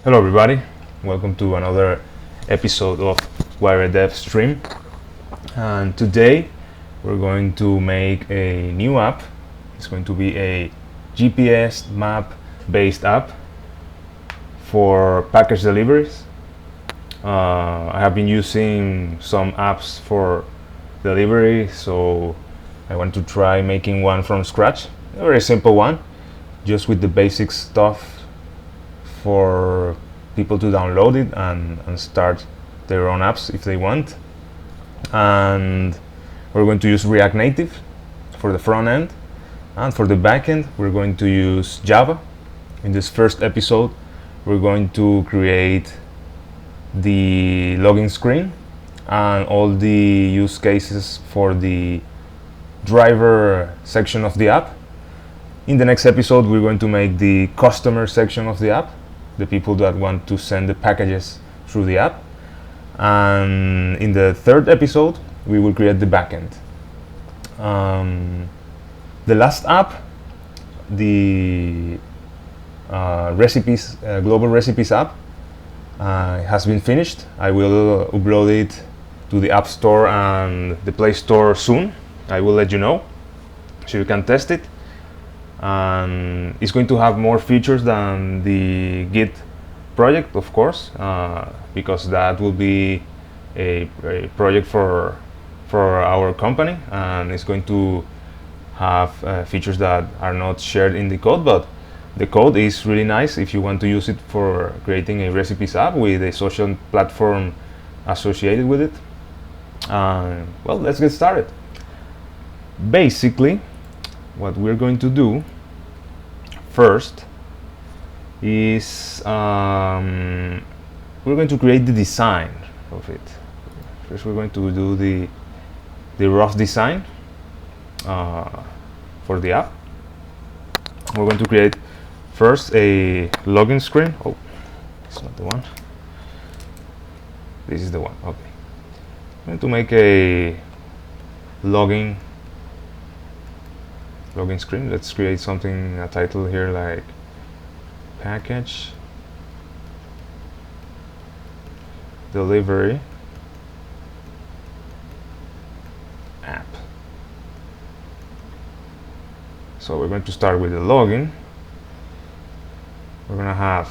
Hello everybody, welcome to another episode of Guaire Dev Stream. And today we're going to make a new app. It's going to be a GPS map based app for package deliveries. I have been using some apps for delivery, so I want to try making one from scratch. A very simple one, just with the basic stuff for people to download it and start their own apps if they want. And we're going to use React Native for the front end, and for the back end we're going to use Java. In this first episode we're going to create the login screen and all the use cases for the driver section of the app. In the next episode we're going to make the customer section of the app, the people that want to send the packages through the app. And in the third episode we will create the backend. The last app, the global recipes app, has been finished. I will upload it to the App Store and the Play Store soon. I will let you know so you can test it. And it's going to have more features than the Git project, of course, because that will be a project for our company, and it's going to have features that are not shared in the code. But the code is really nice if you want to use it for creating a recipes app with a social platform associated with it. Well, let's get started. Basically, what we're going to do first is we're going to create the design of it. First we're going to do the rough design for the app. We're going to create first a login screen. Oh, it's not the one. This is the one. Okay. I'm going to make a login screen. Let's create something, a title here like package delivery app. So we're going to start with the login. We're going to have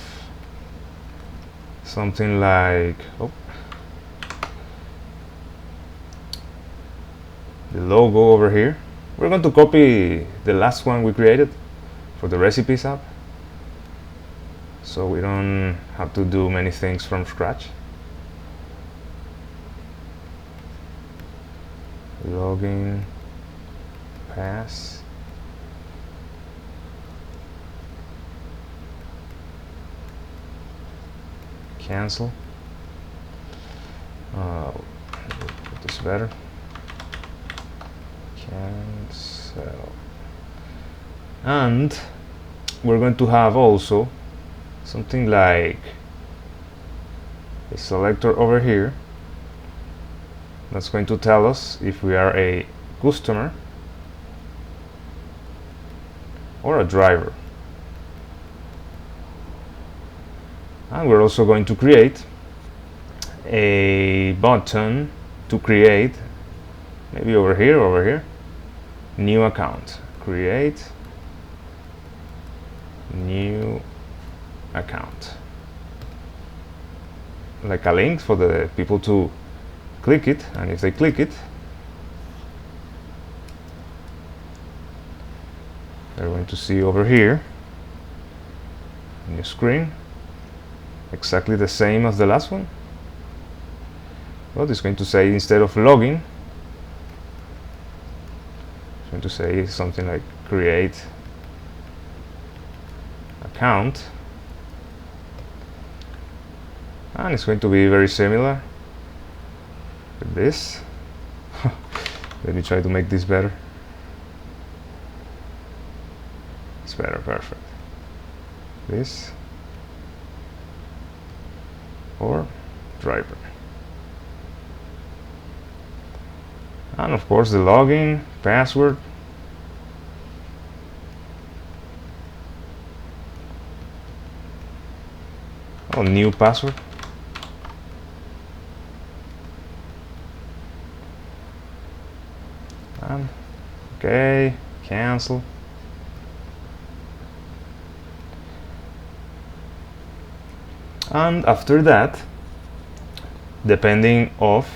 something like the logo over here. We're going to copy the last one we created for the recipes app, so we don't have to do many things from scratch. Login pass. Cancel. Put this better. Cancel. And we're going to have also something like a selector over here that's going to tell us if we are a customer or a driver. And we're also going to create a button to create, maybe over here, new account. Create new account. Like a link for the people to click it, and if they click it, they're going to see over here new screen, exactly the same as the last one, but it's going to say, instead of login, it's going to say something like create account, and it's going to be very similar with this. Let me try to make this better. It's better, perfect. This or driver, and of course the login, password, new password, and okay, cancel. And after that, depending of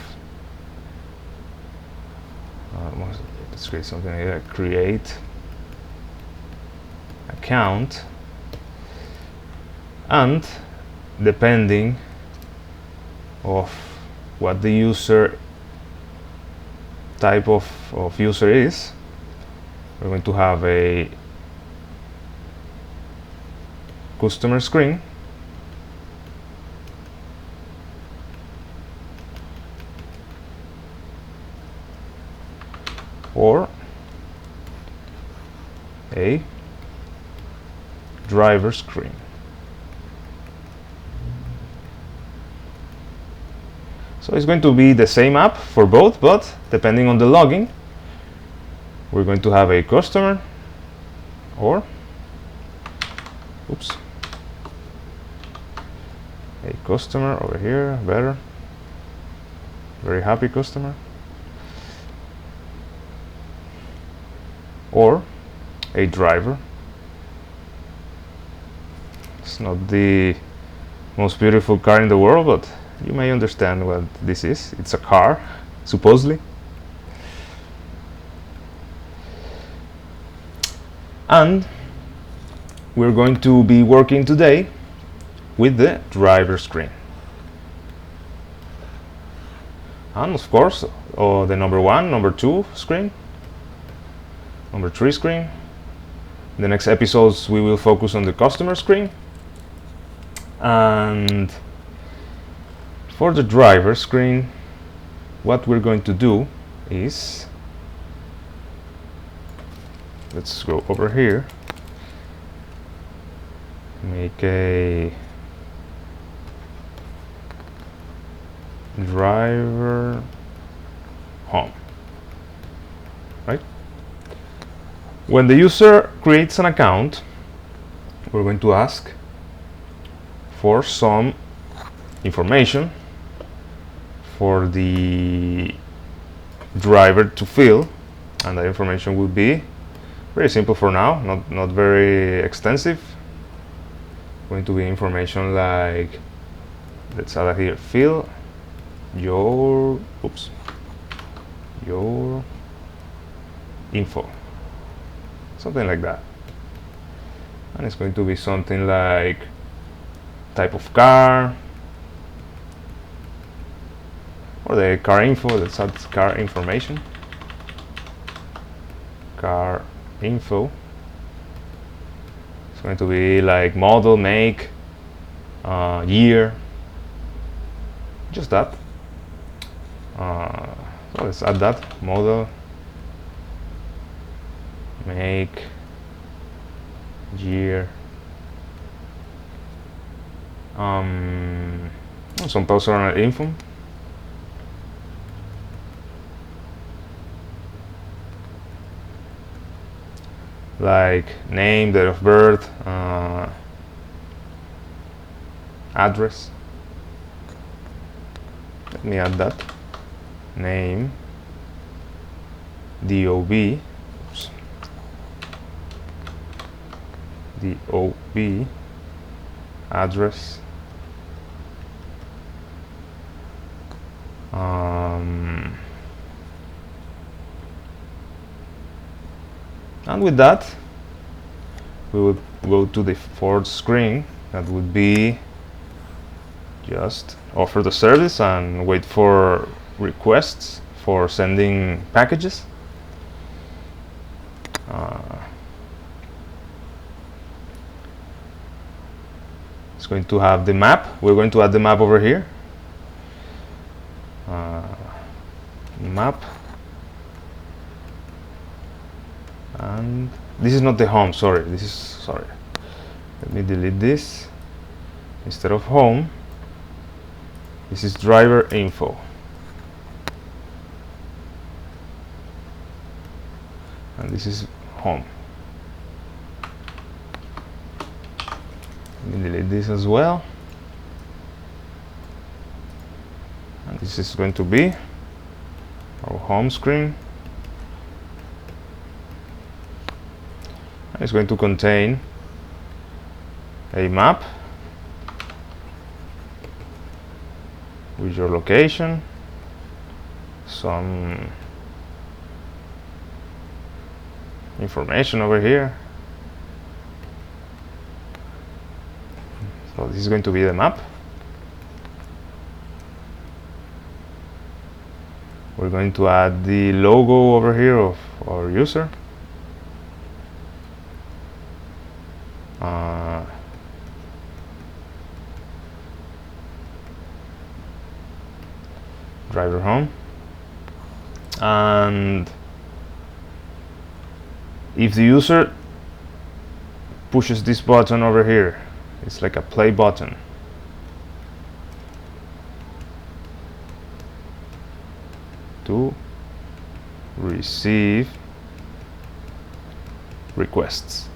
let's create something like that, create account, and depending of what the user type of user is, we're going to have a customer screen, or a driver screen. So it's going to be the same app for both, but depending on the login, we're going to have a customer or a customer over here, better, very happy customer, or a driver. It's not the most beautiful car in the world, but you may understand what this is. It's a car, supposedly. And we're going to be working today with the driver screen. And of course, the number 1, number 2 screen, number 3 screen. In the next episodes, we will focus on the customer screen. And for the driver screen, what we're going to do is, let's go over here, make a driver home, right? When the user creates an account, we're going to ask for some information for the driver to fill, and the information will be very simple for now, not very extensive. Going to be information like, let's add here, fill your info, something like that. And it's going to be something like type of car, or the car info. Let's add car information, car info. It's going to be like model, make, year, just that. So let's add that, model, make year some personal info, like name, date of birth, address. Let me add that. Name, DOB, oops, DOB, address, and with that we would go to the fourth screen. That would be just offer the service and wait for requests for sending packages. It's going to have the map. We're going to add the map over here. Map, and this is not the home, sorry, this is, sorry, let me delete this. Instead of home, this is driver info, and this is home. Let me delete this as well, and this is going to be our home screen. It's going to contain a map with your location, some information over here. So this is going to be the map. We're going to add the logo over here of our user. Driver home, and if the user pushes this button over here, it's like a play button. To receive requests.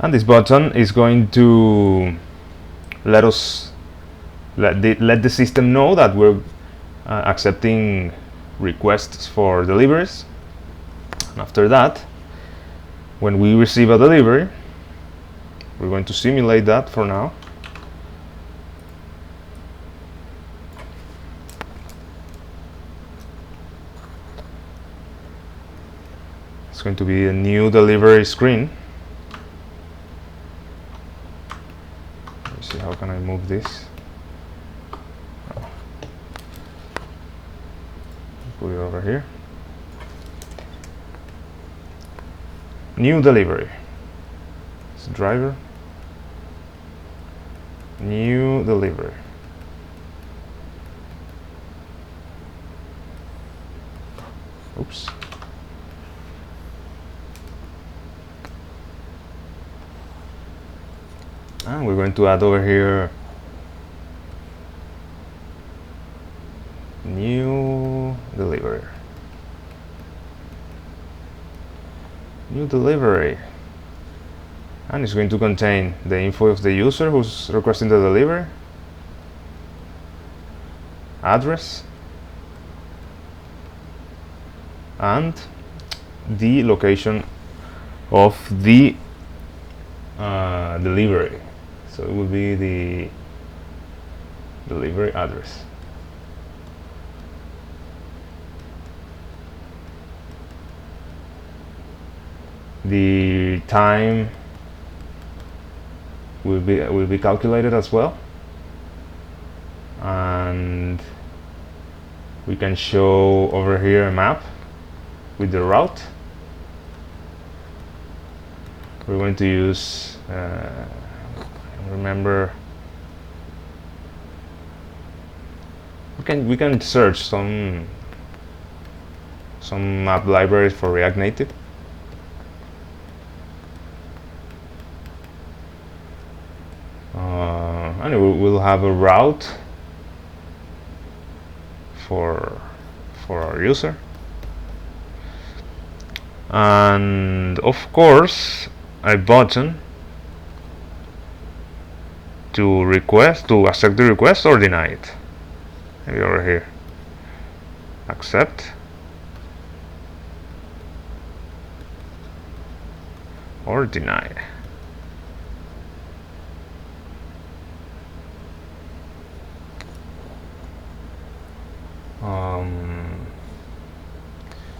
And this button is going to let the system know that we're accepting requests for deliveries. And after that, when we receive a delivery, we're going to simulate that for now. It's going to be a new delivery screen. Let's see, how can I move this? Oh. Put it over here. New delivery. It's driver. New delivery. Oops. And we're going to add over here new delivery. New delivery. And it's going to contain the info of the user who's requesting the delivery, address, and the location of the delivery. So it will be the delivery address. The time will be calculated as well, and we can show over here a map with the route. We're going to use remember, we can search some some map libraries for React Native. And we'll have a route for our user, and of course a button to accept the request or deny it. Maybe over here, accept or deny.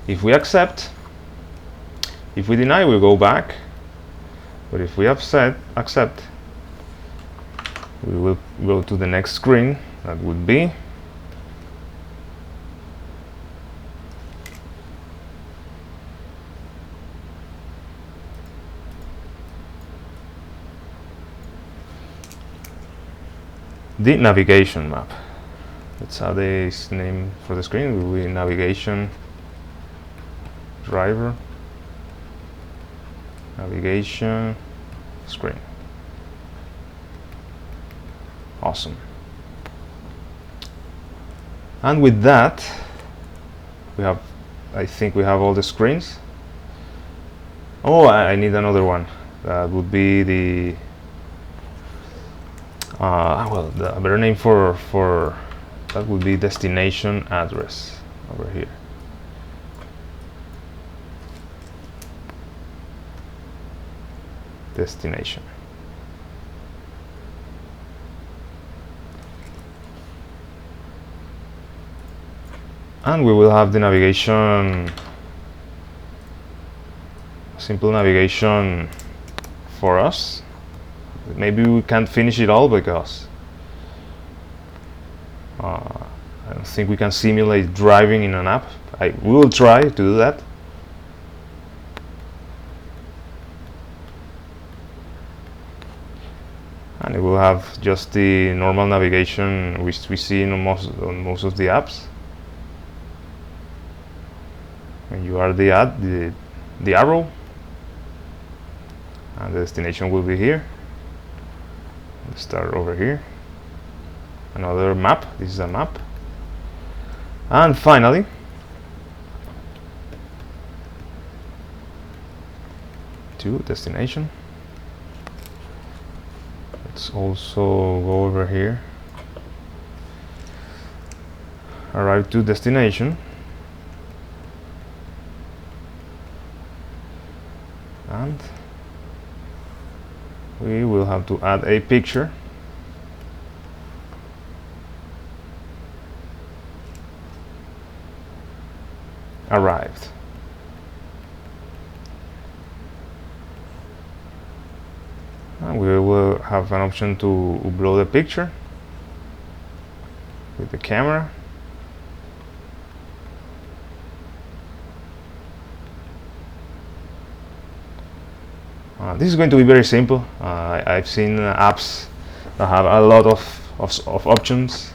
If we accept, if we deny, we go back. But if we accept, we will go to the next screen. That would be the navigation map. Let's add this name for the screen. It will be navigation driver, navigation screen. Awesome. And with that, I think we have all the screens. Oh, I need another one. That would be the the better name for that would be destination address over here. Destination. And we will have the navigation, simple navigation for us. Maybe we can't finish it all because I don't think we can simulate driving in an app. We will try to do that. And it will have just the normal navigation which we see on most of the apps. When you are the arrow, and the destination will be here. Let's start over here. Another map. This is a map. And finally, to destination. Let's also go over here. Arrive to destination. And we will have to add a picture. Arrived. And we will have an option to upload a picture with the camera. This is going to be very simple. I've seen apps that have a lot of options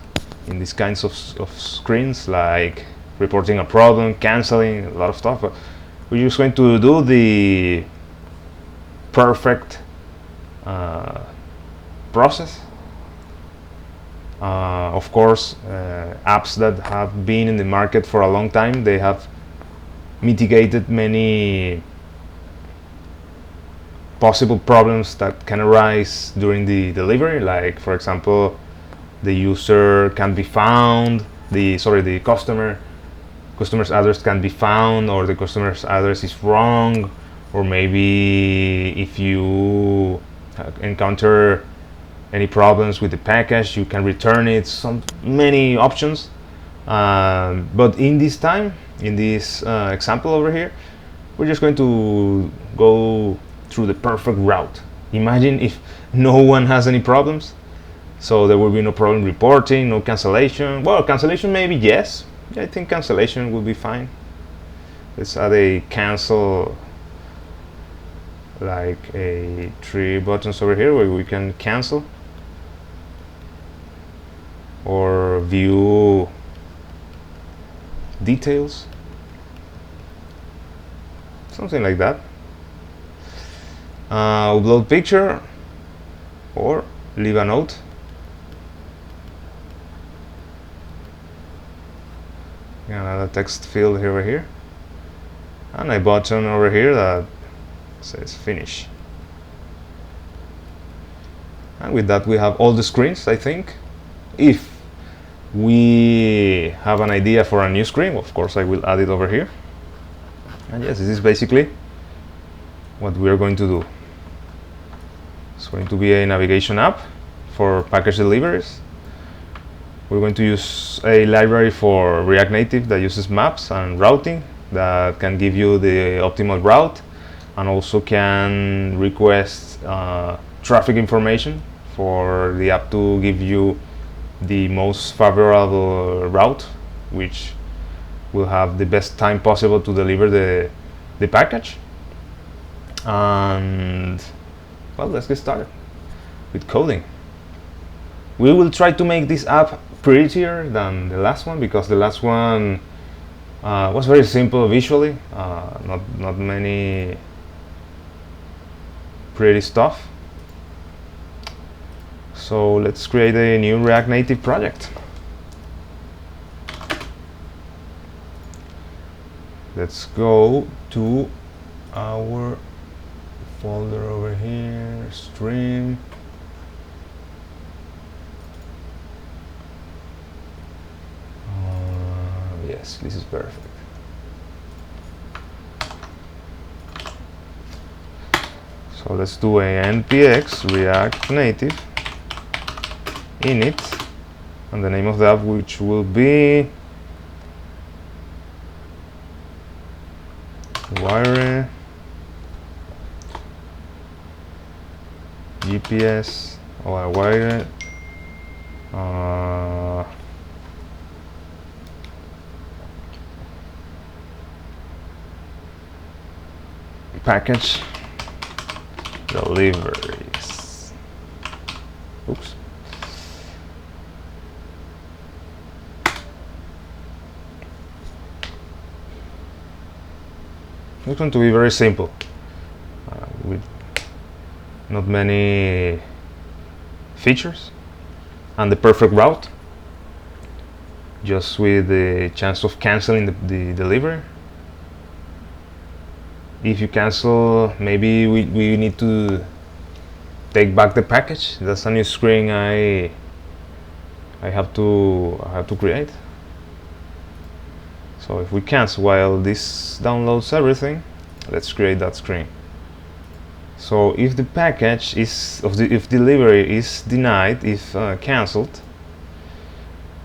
in these kinds of screens, like reporting a problem, canceling, a lot of stuff. But we're just going to do the perfect process. Of course, apps that have been in the market for a long time, they have mitigated many possible problems that can arise during the delivery, like for example, the user can't be found, the customer's address can be found, or the customer's address is wrong, or maybe if you encounter any problems with the package, you can return it. Many options, but in this example over here, we're just going to go through the perfect route. Imagine if no one has any problems, so there will be no problem reporting, no cancellation. Well, cancellation maybe yes. I think cancellation will be fine. Let's add a cancel, like 3 buttons over here where we can cancel or view details. something like that. Upload picture or leave a note. Another text field over here, and a button over here that says finish. And with that we have all the screens, I think. If we have an idea for a new screen, of course I will add it over here. And yes, this is basically what we are going to do. It's going to be a navigation app for package deliveries. We're going to use a library for React Native that uses maps and routing that can give you the optimal route, and also can request traffic information for the app to give you the most favorable route, which will have the best time possible to deliver the package. And well, let's get started with coding. We will try to make this app prettier than the last one, because the last one was very simple visually, not many pretty stuff. So let's create a new React Native project. Let's go to our folder over here, stream. Yes, this is perfect. So let's do a npx React Native init, and the name of the app, which will be Guaire GPS or Guaire package deliveries. Oops. It's going to be very simple, with not many features, and the perfect route, just with the chance of canceling the delivery. If you cancel, maybe we need to take back the package. That's a new screen I have to create. So if we cancel while this downloads everything, let's create that screen. So if the package is if delivery is denied, if cancelled,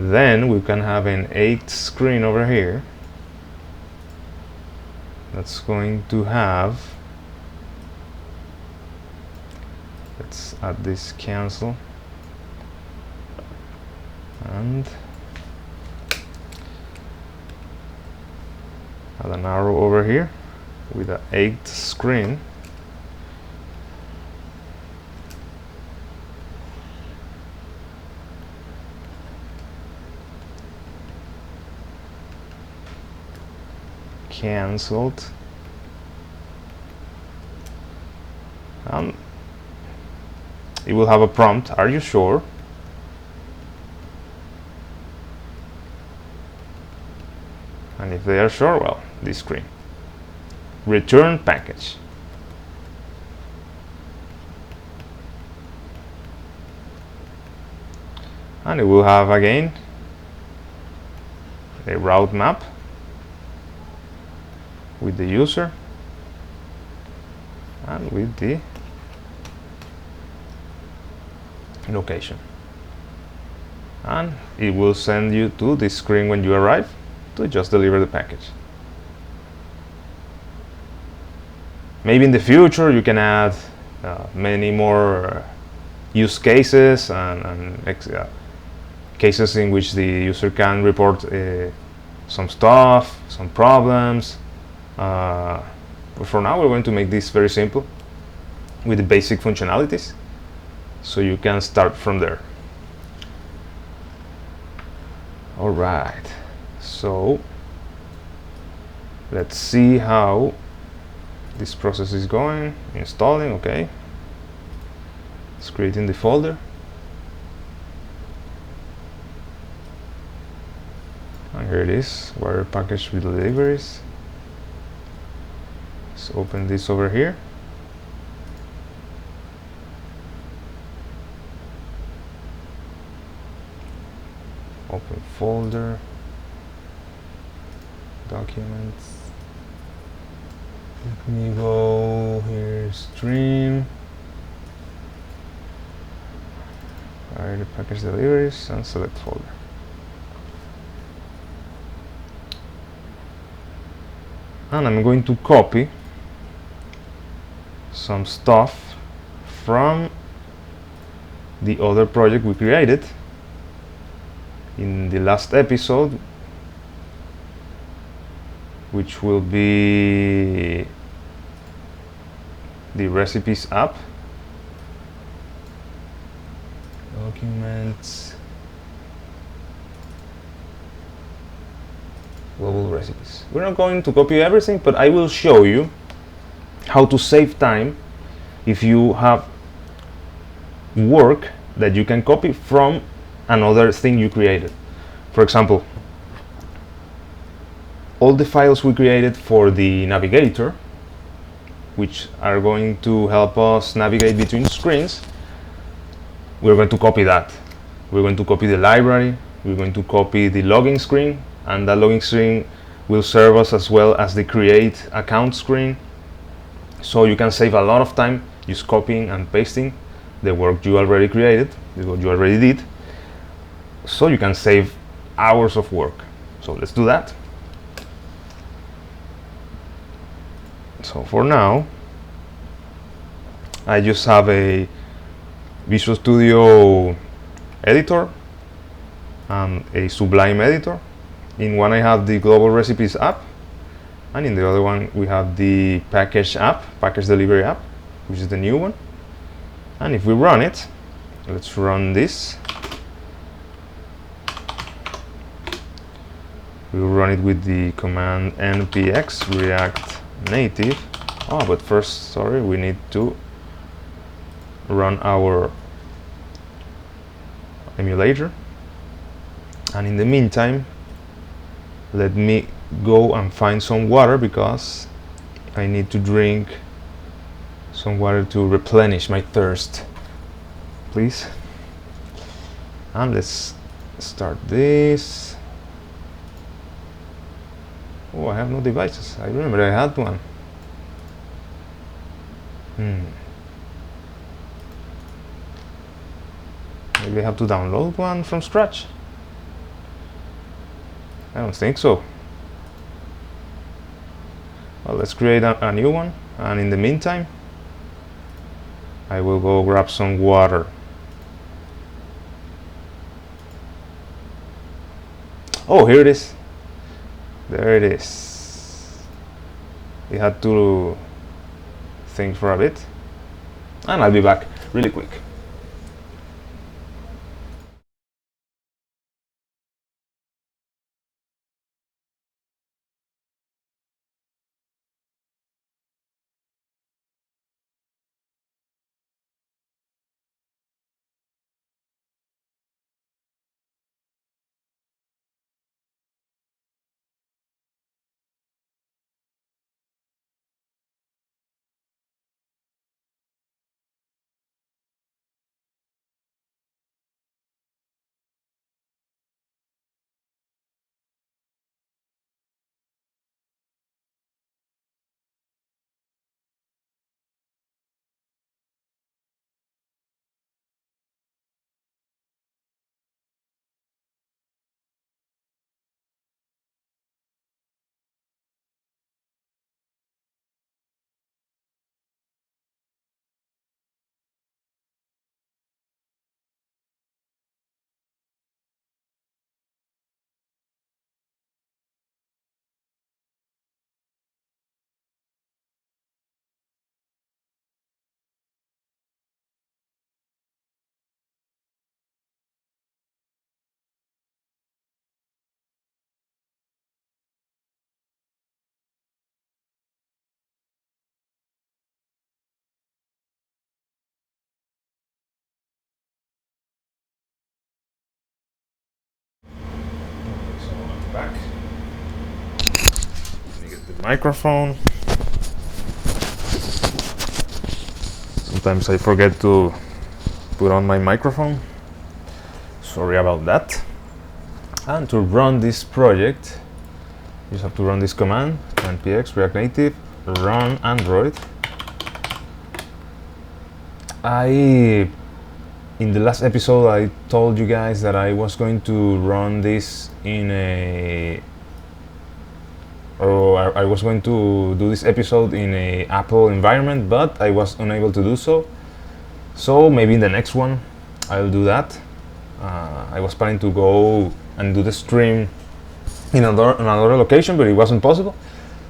then we can have an 8 screen over here that's going to have, let's add this cancel, and add an arrow over here with an 8 screen. Cancelled. It will have a prompt, are you sure? And if they are sure, well, this screen. Return package. And it will have again a route map with the user and with the location, and it will send you to this screen when you arrive to just deliver the package. Maybe in the future you can add many more use cases and cases in which the user can report some stuff, some problems. But for now we're going to make this very simple with the basic functionalities, so you can start from there. Alright, so let's see how This process is going, installing, okay. It's creating the folder. And here it is, Guaire package with deliveries. Let's open this over here. Open folder, documents. Let me go here, stream. Guaire package deliveries and select folder. And I'm going to copy some stuff from the other project we created in the last episode, which will be the recipes app. Documents, global recipes. We're not going to copy everything, but I will show you how to save time if you have work that you can copy from another thing you created. For example, all the files we created for the navigator, which are going to help us navigate between screens, we're going to copy that. We're going to copy the library, we're going to copy the login screen, and that login screen will serve us as well as the create account screen. So you can save a lot of time just copying and pasting the work you already created, what you already did. So you can save hours of work. So let's do that. So for now, I just have a Visual Studio editor and a Sublime editor. In one I have the Global Recipes app, and in the other one we have the package delivery app, which is the new one. And if we run it, let's run this. We'll run it with the command npx react native. Oh, but first, sorry, we need to run our emulator. And in the meantime, let me go and find some water, because I need to drink some water to replenish my thirst, please. And let's start this. Oh, I have no devices. I remember I had one. Maybe I have to download one from scratch. I don't think so. Well, let's create a new one, and in the meantime I will go grab some water. Oh, here it is. There it is. We had to think for a bit, and I'll be back really quick. microphone. Sometimes I forget to put on my microphone. Sorry about that. And to run this project, you just have to run this command: npx react native run android. In the last episode I told you guys that I was going to run this I was going to do this episode in a Apple environment, but I was unable to do so. So maybe in the next one I'll do that. I was planning to go and do the stream in another location, but it wasn't possible.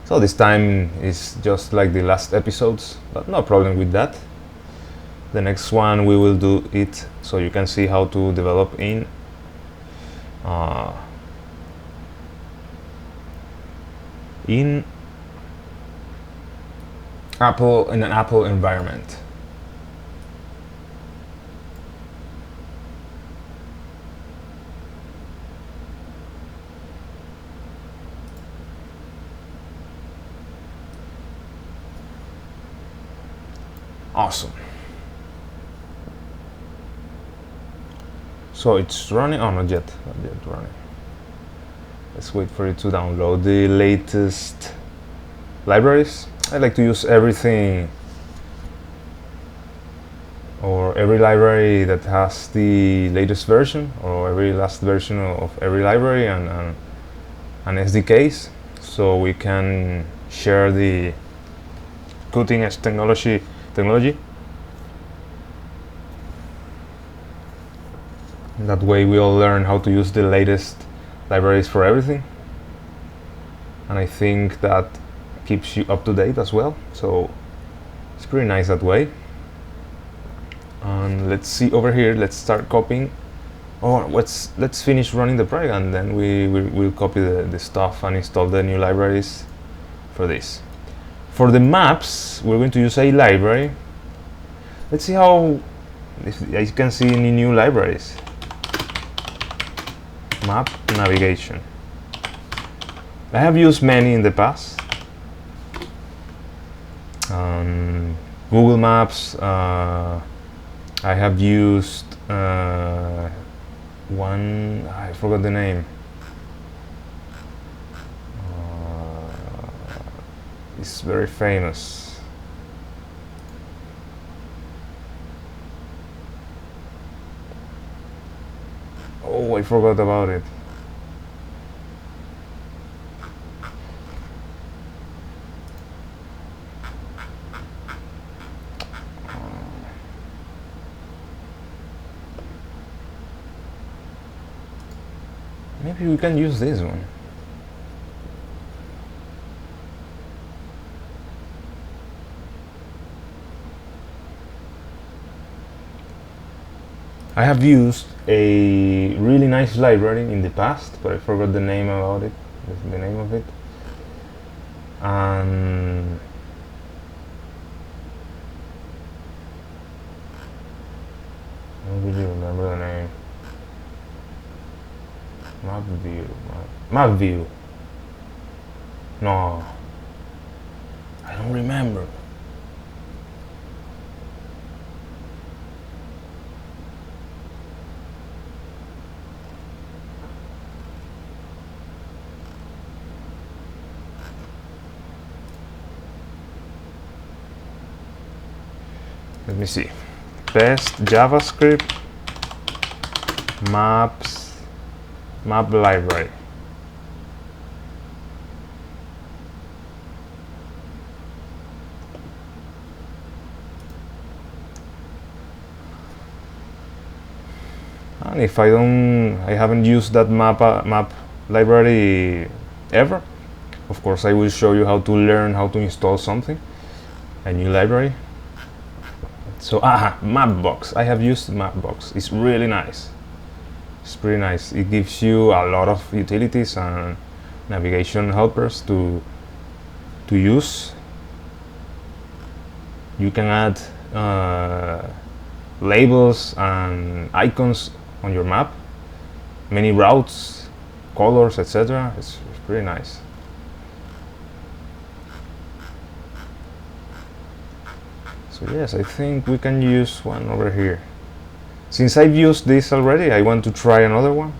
So this time is just like the last episodes, but no problem with that. The next one we will do it so you can see how to develop in an Apple environment. Awesome. So it's running. Oh, not yet running. Let's wait for it to download the latest libraries. I like to use everything, or every library that has the latest version, or every last version of every library, and SDKs, so we can share the cutting edge technology. That way we all learn how to use the latest libraries for everything, and I think that keeps you up to date as well, so it's pretty nice that way. And let's see over here, let's start copying, or let's finish running the project, and then we'll copy the stuff and install the new libraries for this. For the maps, we're going to use a library. Let's see how, if you can see any new libraries. Map navigation. I have used many in the past. Google Maps. I have used one. I forgot the name. It's very famous. Oh, I forgot about it. Maybe we can use this one. I have used a really nice library in the past, but I forgot the name about it. The name of it. And I don't really remember the name. Map view. No, I don't remember. Let me see. Best JavaScript map library. And if I haven't used that map library ever, of course I will show you how to learn how to install something, a new library. So Mapbox. I have used Mapbox. It's really nice. It's pretty nice. It gives you a lot of utilities and navigation helpers to use. You can add labels and icons on your map, many routes, colors, etc. It's pretty nice. So yes, I think we can use one over here. Since I've used this already, I want to try another one.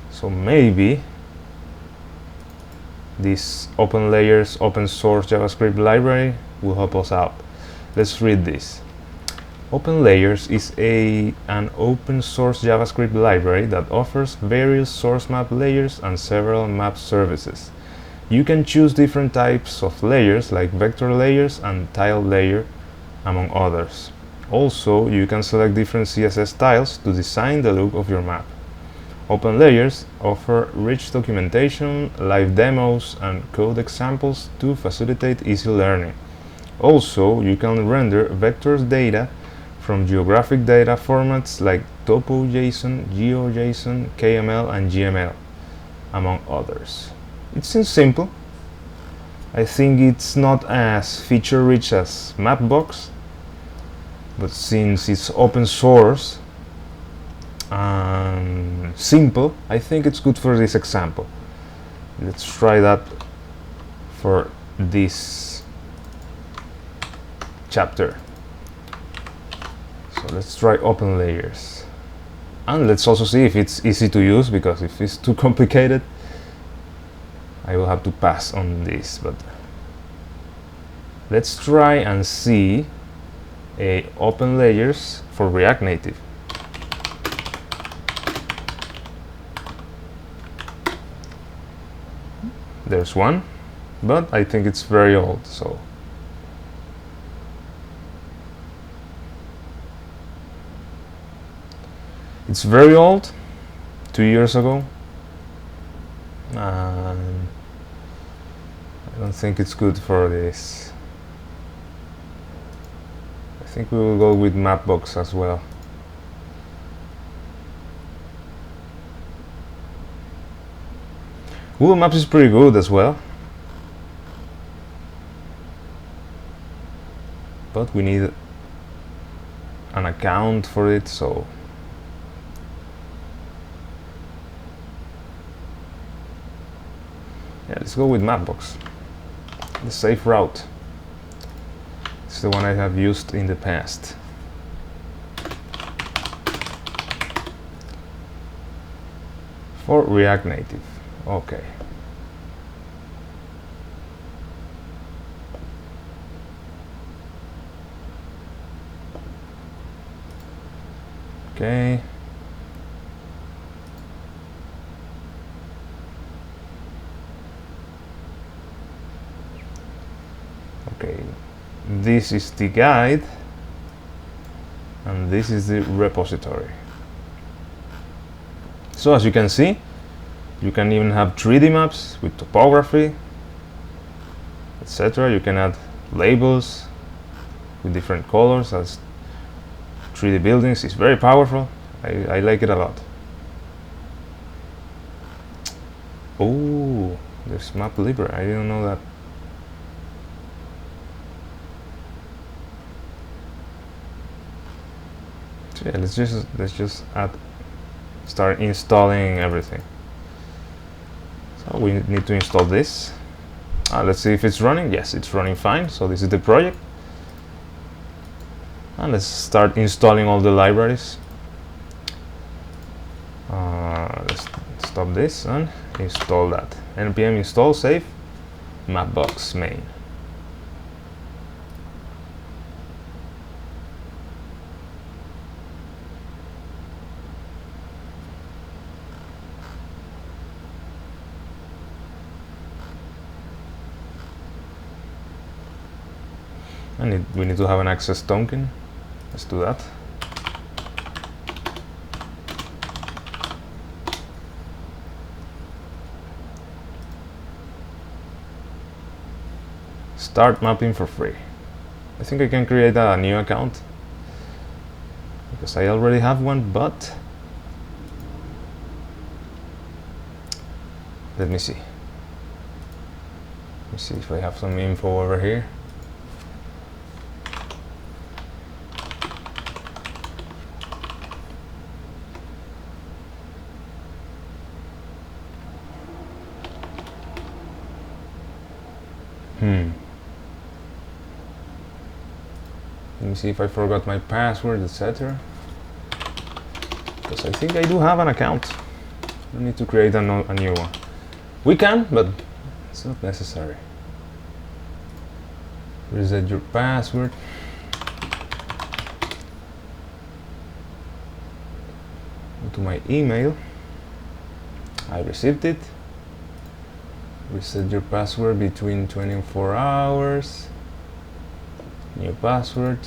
So maybe this Open Layers open source JavaScript library will help us out. Let's read this. Open Layers is an open source JavaScript library that offers various source map layers and several map services. You can choose different types of layers like vector layers and tile layer, among others. Also, you can select different CSS styles to design the look of your map. Open Layers offer rich documentation, live demos, and code examples to facilitate easy learning. Also, you can render vectors data from geographic data formats like TopoJSON, GeoJSON, KML, and GML, among others. It seems simple. I think it's not as feature-rich as Mapbox, but since it's open source and simple, I think it's good for this example. Let's try that for this chapter. So let's try Open Layers, and let's also see if it's easy to use, because if it's too complicated I will have to pass on this. But let's try and see Open Layers for React Native. There's one, but I think it's very old, so it's very old, 2 years ago, and I don't think it's good for this. I think we will go with Mapbox as well. Google Maps is pretty good as well, but we need an account for it, so yeah, let's go with Mapbox, the safe route. It's the one I have used in the past. For React Native. Okay. Okay. Okay. This is the guide, and this is the repository. So as you can see, you can even have 3D maps with topography, etc. You can add labels with different colors as 3D buildings. It's very powerful. I like it a lot. Oh, there's Map Libre. I didn't know that. So yeah, let's just start installing everything. So we need to install this. Let's see if it's running. Yes, it's running fine. So this is the project, and let's start installing all the libraries. Let's stop this and install that. npm install save mapbox main. And we need to have an access token. Let's do that. Start mapping for free. I think I can create a new account because I already have one, but let me see. Let me see if I have some info over here. me see if I forgot my password, etc. Because I think I do have an account. I need to create a new one. We can, but it's not necessary. Reset your password. Go to my email. I received it. Reset your password between 24 hours. New password.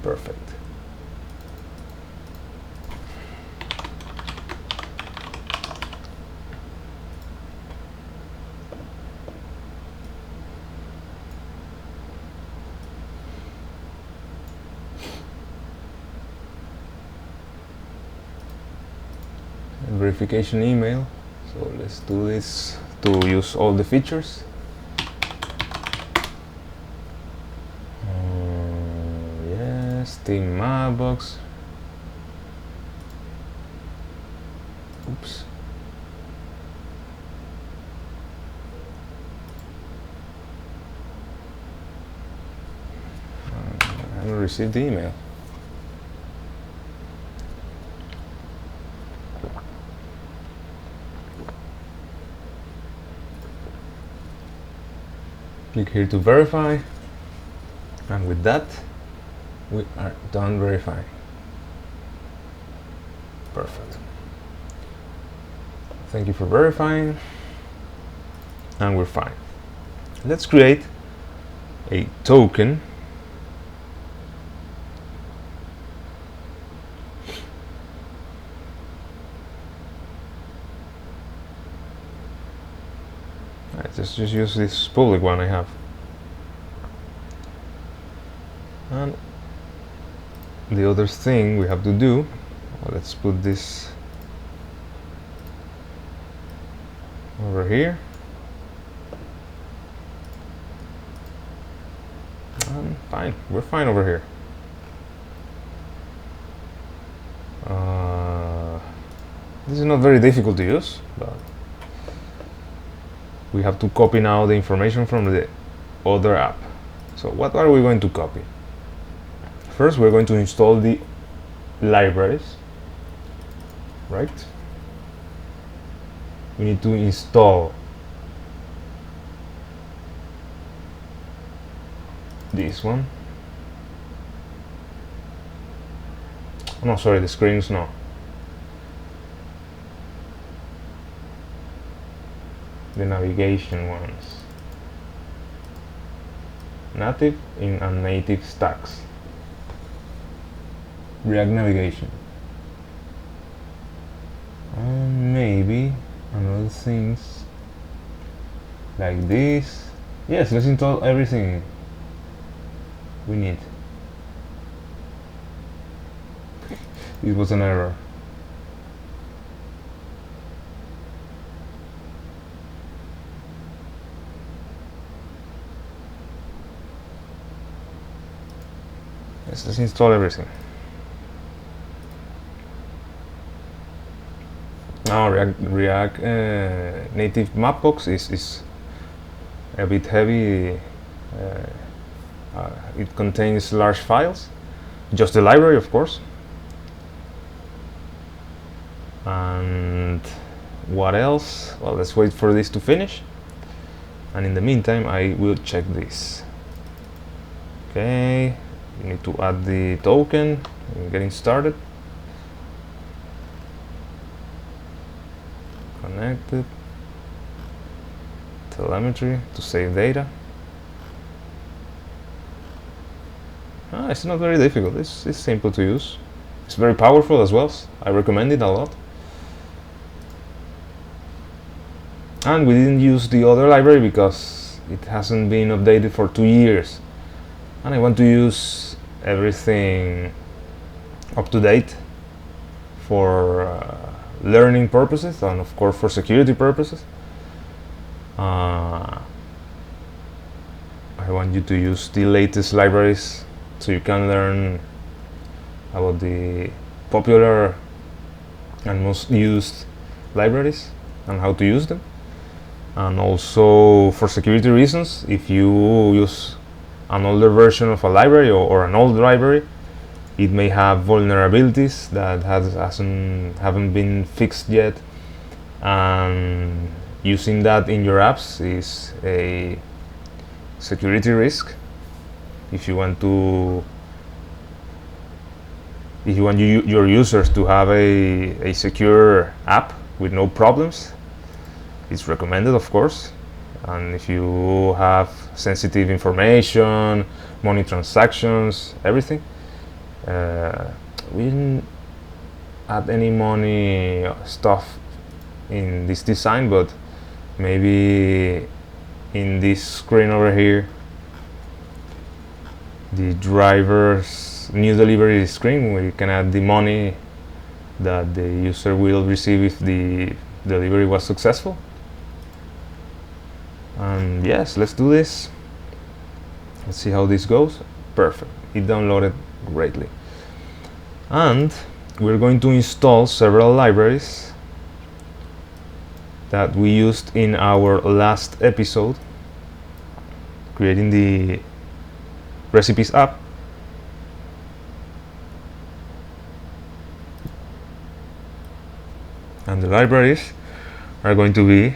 Perfect. And verification email. So let's do this to use all the features. Steam Mailbox. Oops. I haven't received the email. Click here to verify, and with that we are done verifying. Perfect. Thank you for verifying, and we're fine. Let's create a token. Just use this public one I have. And the other thing we have to do, well, let's put this over here. And fine, we're fine over here. This is not very difficult to use, but we have to copy now the information from the other app. So what are we going to copy? First, we're going to install the libraries, right? We need to install this one. Oh, no, sorry, the screens, no. The navigation ones. Native and native stacks. React navigation. And maybe another things like this. Yes, let's install everything we need. It was an error. Let's install everything. Now React native Mapbox is a bit heavy. It contains large files, just the library, of course. And what else? Well, let's wait for this to finish. And in the meantime, I will check this. Okay, you need to add the token. I'm getting started. Connected. Telemetry to save data. It's not very difficult. It's simple to use. It's very powerful as well. I recommend it a lot. And we didn't use the other library because it hasn't been updated for 2 years. And I want to use everything up to date for learning purposes and of course for security purposes. I want you to use the latest libraries so you can learn about the popular and most used libraries and how to use them. And also for security reasons, if you use an older version of a library or an old library, it may have vulnerabilities that haven't been fixed yet, and using that in your apps is a security risk. If you want your users to have a secure app with no problems, it's recommended, of course. And if you have sensitive information, money transactions, everything, we didn't add any money stuff in this design, but maybe in this screen over here, the driver's new delivery screen, we can add the money that the user will receive if the delivery was successful. And yes, let's do this. Let's see how this goes. Perfect, it downloaded greatly. And we're going to install several libraries that we used in our last episode, creating the recipes app. And the libraries are going to be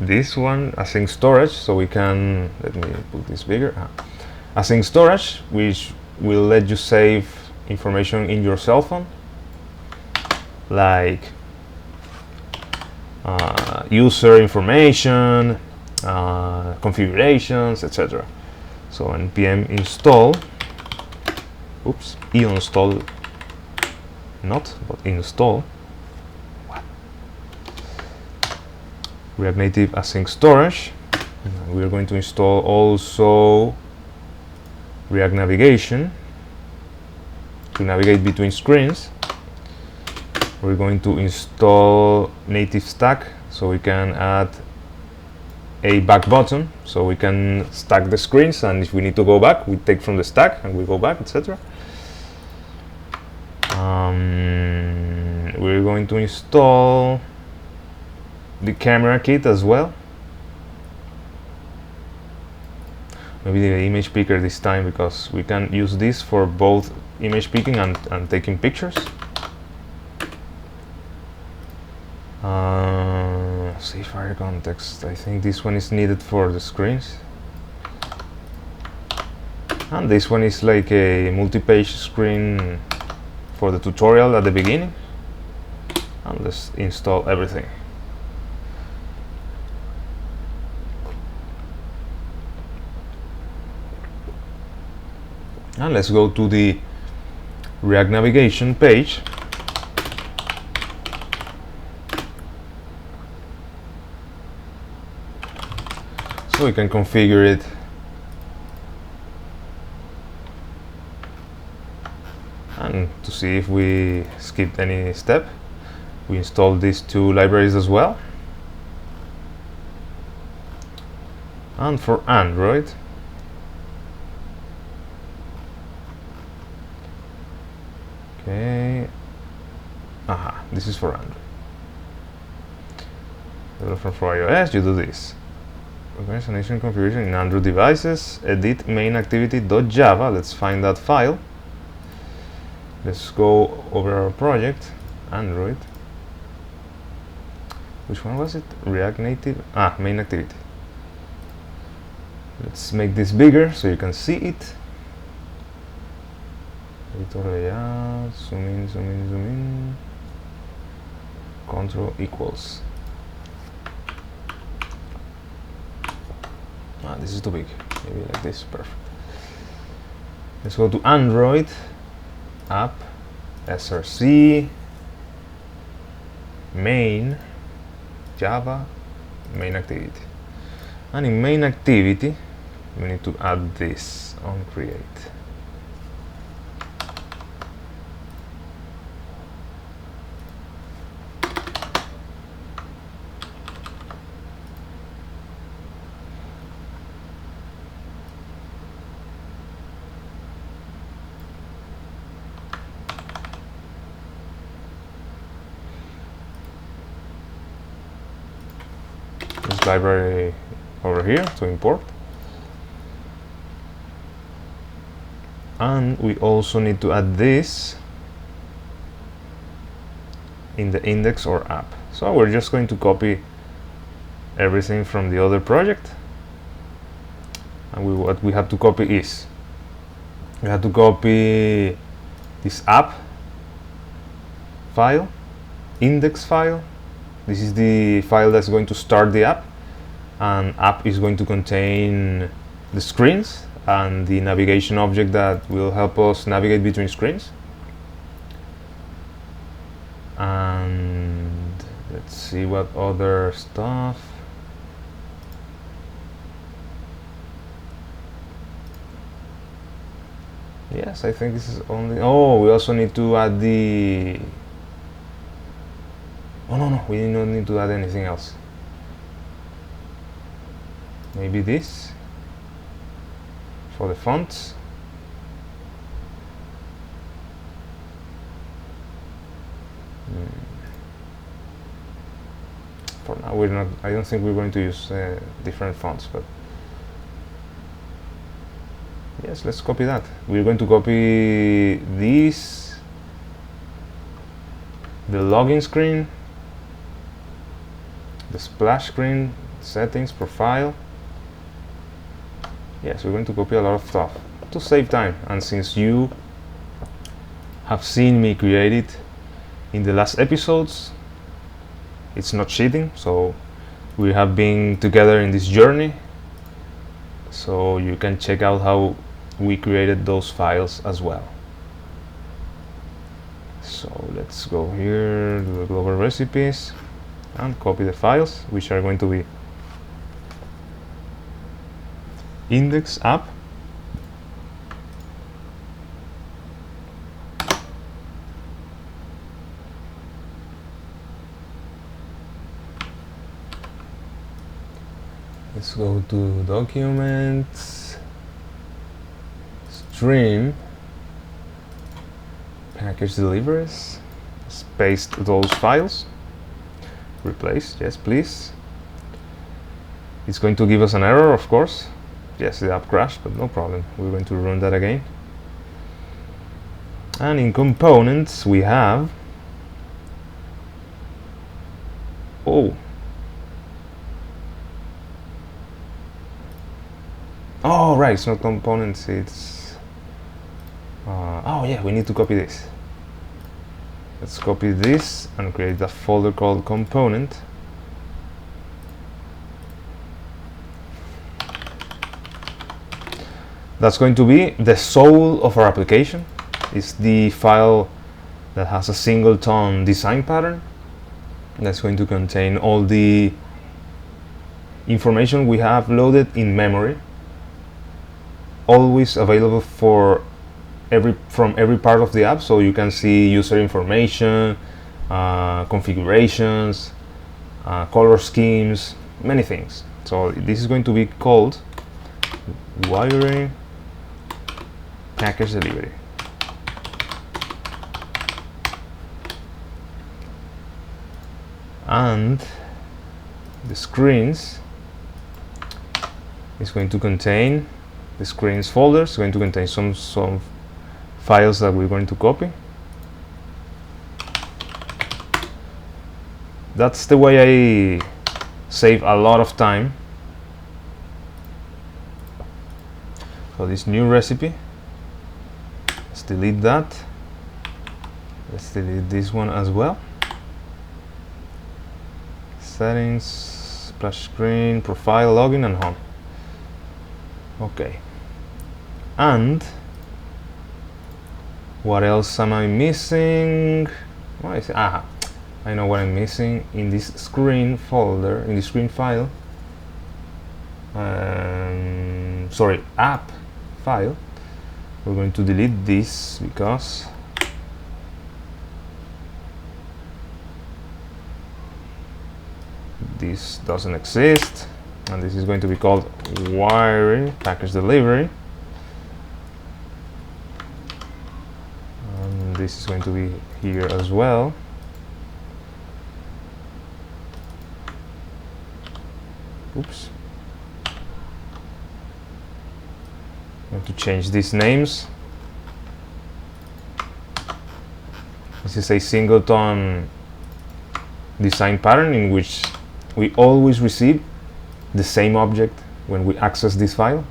this one, async storage, so we can, let me put this bigger, async storage, which will let you save information in your cell phone, like user information, configurations, etc. So npm install, install, not, but install React Native async storage. We're going to install also React navigation to navigate between screens. We're going to install native stack, so we can add a back button, so we can stack the screens, and if we need to go back, we take from the stack and we go back, etc. We're going to install the camera kit as well. Maybe the image picker this time, because we can use this for both image picking and taking pictures. See, fire context, I think this one is needed for the screens, and this one is like a multi-page screen for the tutorial at the beginning. And let's install everything. And let's go to the React navigation page. So we can configure it. And to see if we skipped any step, we installed these two libraries as well. And for Android, okay, this is for Android. For iOS, you do this. Organization configuration in Android devices, edit main activity.java. Let's find that file. Let's go over our project, Android. Which one was it? React Native, main activity. Let's make this bigger so you can see it. Editor layout, zoom in, zoom in, zoom in. Control equals. This is too big. Maybe like this. Perfect. Let's go to Android, app, src, main, Java, main activity. And in main activity, we need to add this on create. library over here to import. And we also need to add this in the index or app. So we're just going to copy everything from the other project, and what we have to copy is we have to copy this app file, index file. This is the file that's going to start the app, and app is going to contain the screens and the navigation object that will help us navigate between screens. And let's see what other stuff. Yes, I think this is only. Oh, we also need to add the. Oh no, we don't need to add anything else. Maybe this for the fonts. For now, we're not. I don't think we're going to use different fonts, but yes, let's copy that. We're going to copy this, the login screen, the splash screen, settings, profile. Yes, we're going to copy a lot of stuff to save time. And since you have seen me create it in the last episodes, it's not cheating. So we have been together in this journey, so you can check out how we created those files as well. So let's go here to the global recipes and copy the files, which are going to be index app, let's go to documents, stream, package deliveries, let's paste those files, replace, yes please. It's going to give us an error, of course. Yes, the app crashed, but no problem, we're going to run that again. And in components we have, oh right, it's not components, it's oh yeah, we need to copy this. Let's copy this and create a folder called component. That's going to be the soul of our application. It's the file that has a singleton design pattern that's going to contain all the information we have loaded in memory, always available from every part of the app, so you can see user information, configurations, color schemes, many things. So this is going to be called Guaire package delivery. And the screens is going to contain the screens folder. It's going to contain some files that we're going to copy. That's the way I save a lot of time. So this new recipe, let's delete that. Let's delete this one as well. Settings, splash screen, profile, login, and home. Okay. And what else am I missing? What is it? Aha, I know what I'm missing in this screen folder, in the screen file. Sorry, app file. We're going to delete this because this doesn't exist, and this is going to be called Guaire package delivery, and this is going to be here as well. Oops. I have to change these names. This is a singleton design pattern in which we always receive the same object when we access this file,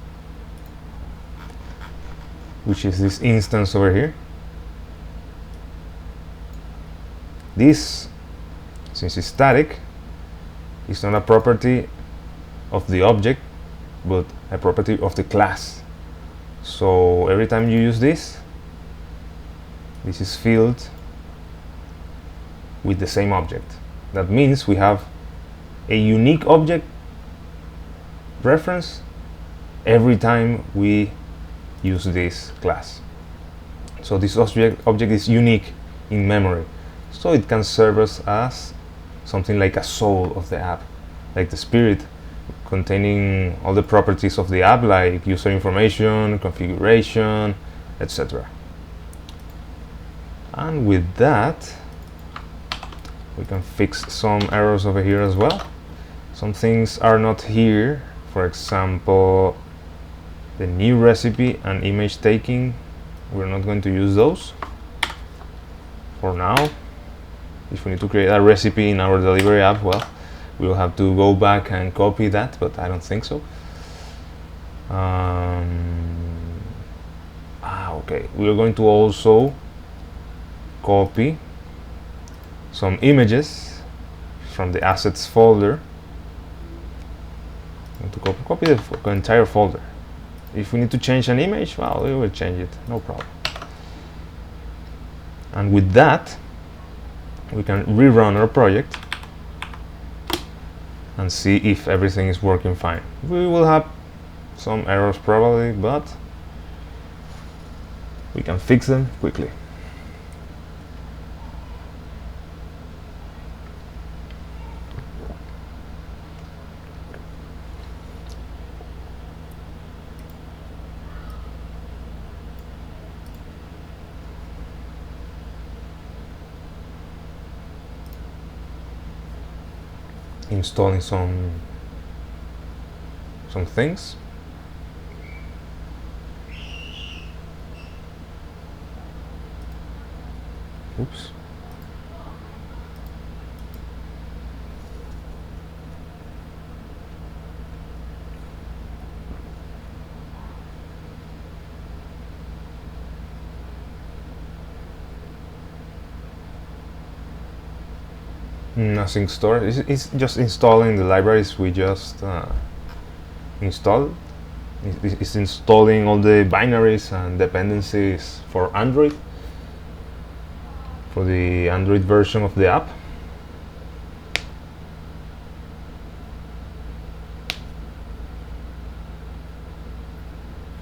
which is this instance over here. This, since it's static, is not a property of the object, but a property of the class. So every time you use this is filled with the same object. That means we have a unique object reference every time we use this class. So this object is unique in memory, so it can serve us as something like a soul of the app, like the spirit, containing all the properties of the app, like user information, configuration, etc. And with that, we can fix some errors over here as well. Some things are not here. For example, the new recipe and image taking, we're not going to use those for now. If we need to create a recipe in our delivery app, well, we'll have to go back and copy that, but I don't think so. Okay, we're going to also copy some images from the assets folder. I'm going to copy the entire folder. If we need to change an image, well, we will change it, no problem. And with that, we can rerun our project and see if everything is working fine. We will have some errors probably, but we can fix them quickly. Installing some things. Oops. Nothing stored. It's just installing the libraries we just installed. It's installing all the binaries and dependencies for Android, for the Android version of the app.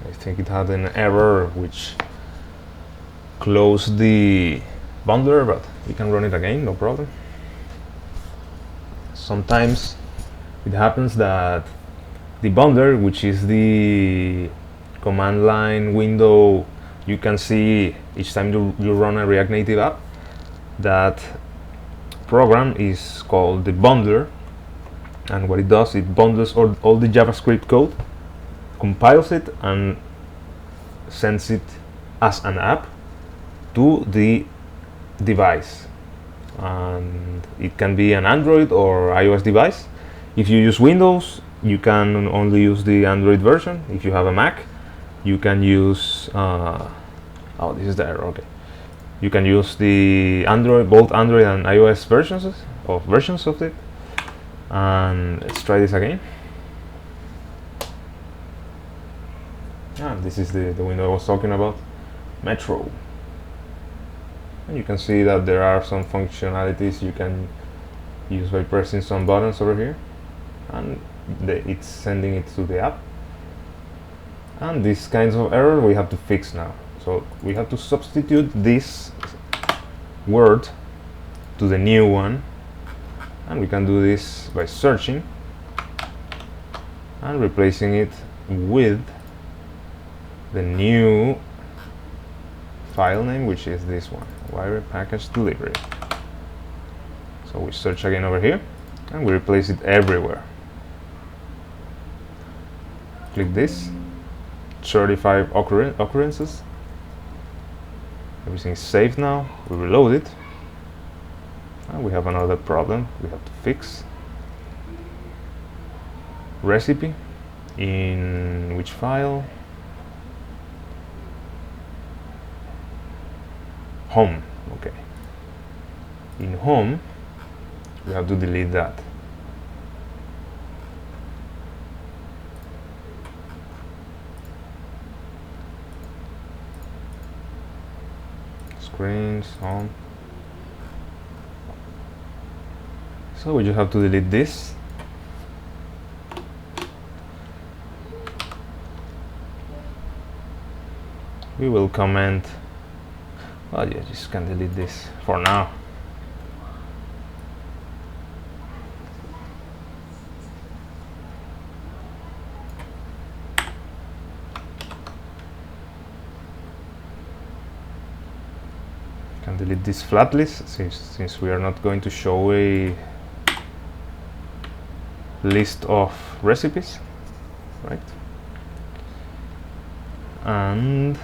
I think it had an error which closed the bundler, but we can run it again, no problem. Sometimes it happens that the bundler, which is the command line window you can see each time you run a React Native app, that program is called the bundler, and what it does, it bundles all the JavaScript code, compiles it, and sends it as an app to the device. And it can be an Android or iOS device. If you use Windows, you can only use the Android version. If you have a Mac, you can use this is the error. Okay, you can use the both Android and iOS versions of it. And let's try this again. This is the window I was talking about, Metro. And you can see that there are some functionalities you can use by pressing some buttons over here, and it's sending it to the app. And these kinds of errors we have to fix now. So we have to substitute this word to the new one, and we can do this by searching and replacing it with the new file name, which is this one, Guaire package delivery. So we search again over here and we replace it everywhere. click this, 35 occurrences. Everything is saved now. We reload it, and we have another problem we have to fix. Recipe, in which file? Home. Okay, in home we have to delete that. Screens, home. So we just have to delete this. We will comment. Oh yeah, just can delete this for now. Can delete this flat list since we are not going to show a list of recipes, right? And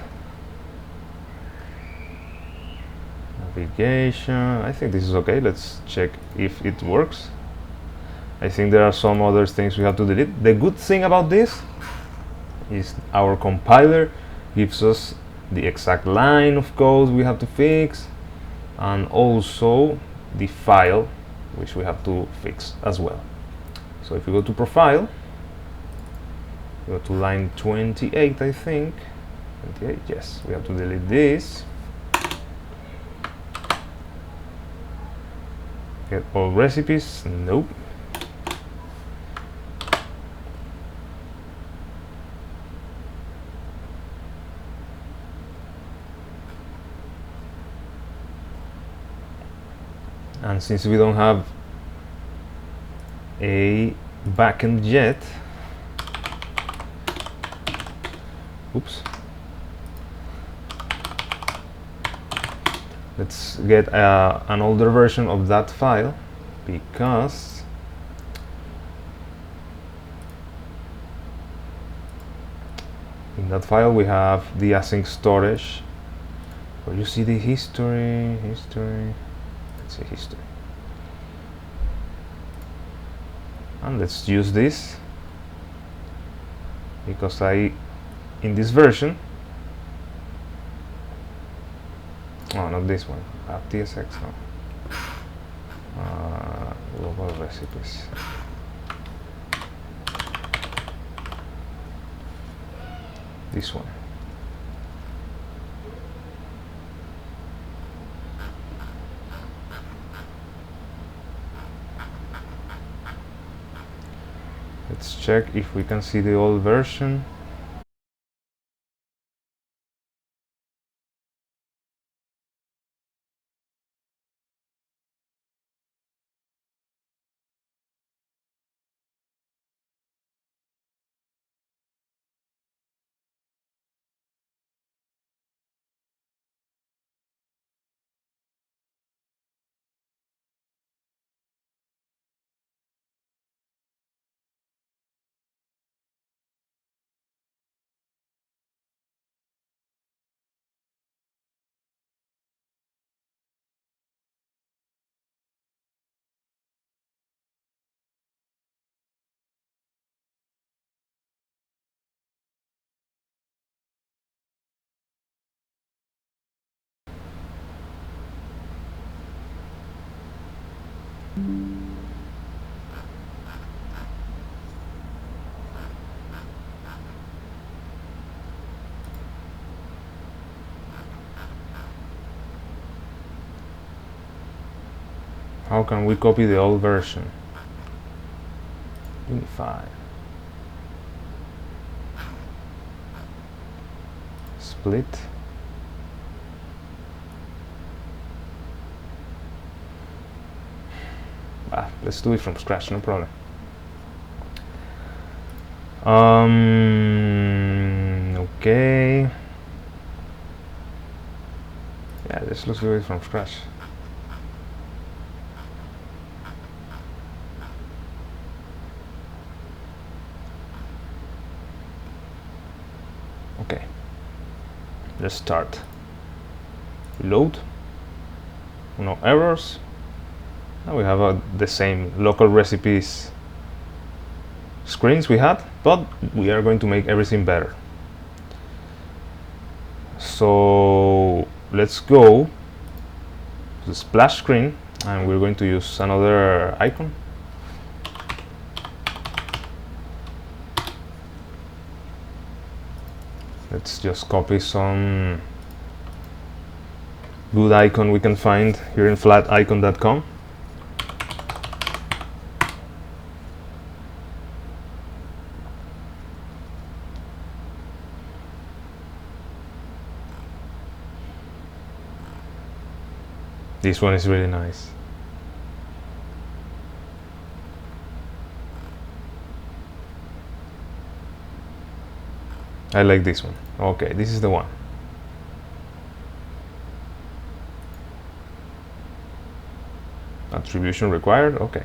navigation, I think this is okay. Let's check if it works. I think there are some other things we have to delete. The good thing about this is our compiler gives us the exact line of code we have to fix, and also the file which we have to fix as well. So if we go to profile, go to line 28, I think. 28, yes, we have to delete this. Get all recipes, nope. And since we don't have a backend yet, oops, let's get an older version of that file, because in that file we have the async storage where you see the history. Let's say history, and let's use this because in this version, oh, not this one, TSX, no, global recipes. This one. Let's check if we can see the old version. How can we copy the old version? Unify. Split. Let's do it from scratch, no problem. Okay. Yeah, let's do it from scratch. Okay, let's start. Reload. No errors. Now we have the same local recipes screens we had, but we are going to make everything better. So let's go to the splash screen, and we're going to use another icon. Let's just copy some good icon we can find here in flaticon.com. This one is really nice. I like this one. Okay, this is the one. Attribution required. Okay.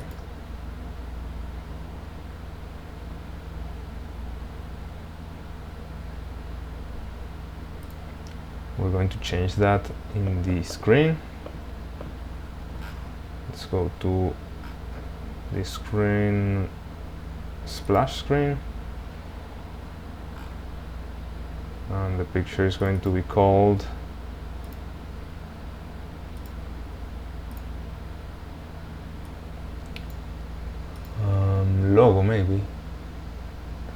We're going to change that in the screen. Let's go to the screen, splash screen, and the picture is going to be called logo, maybe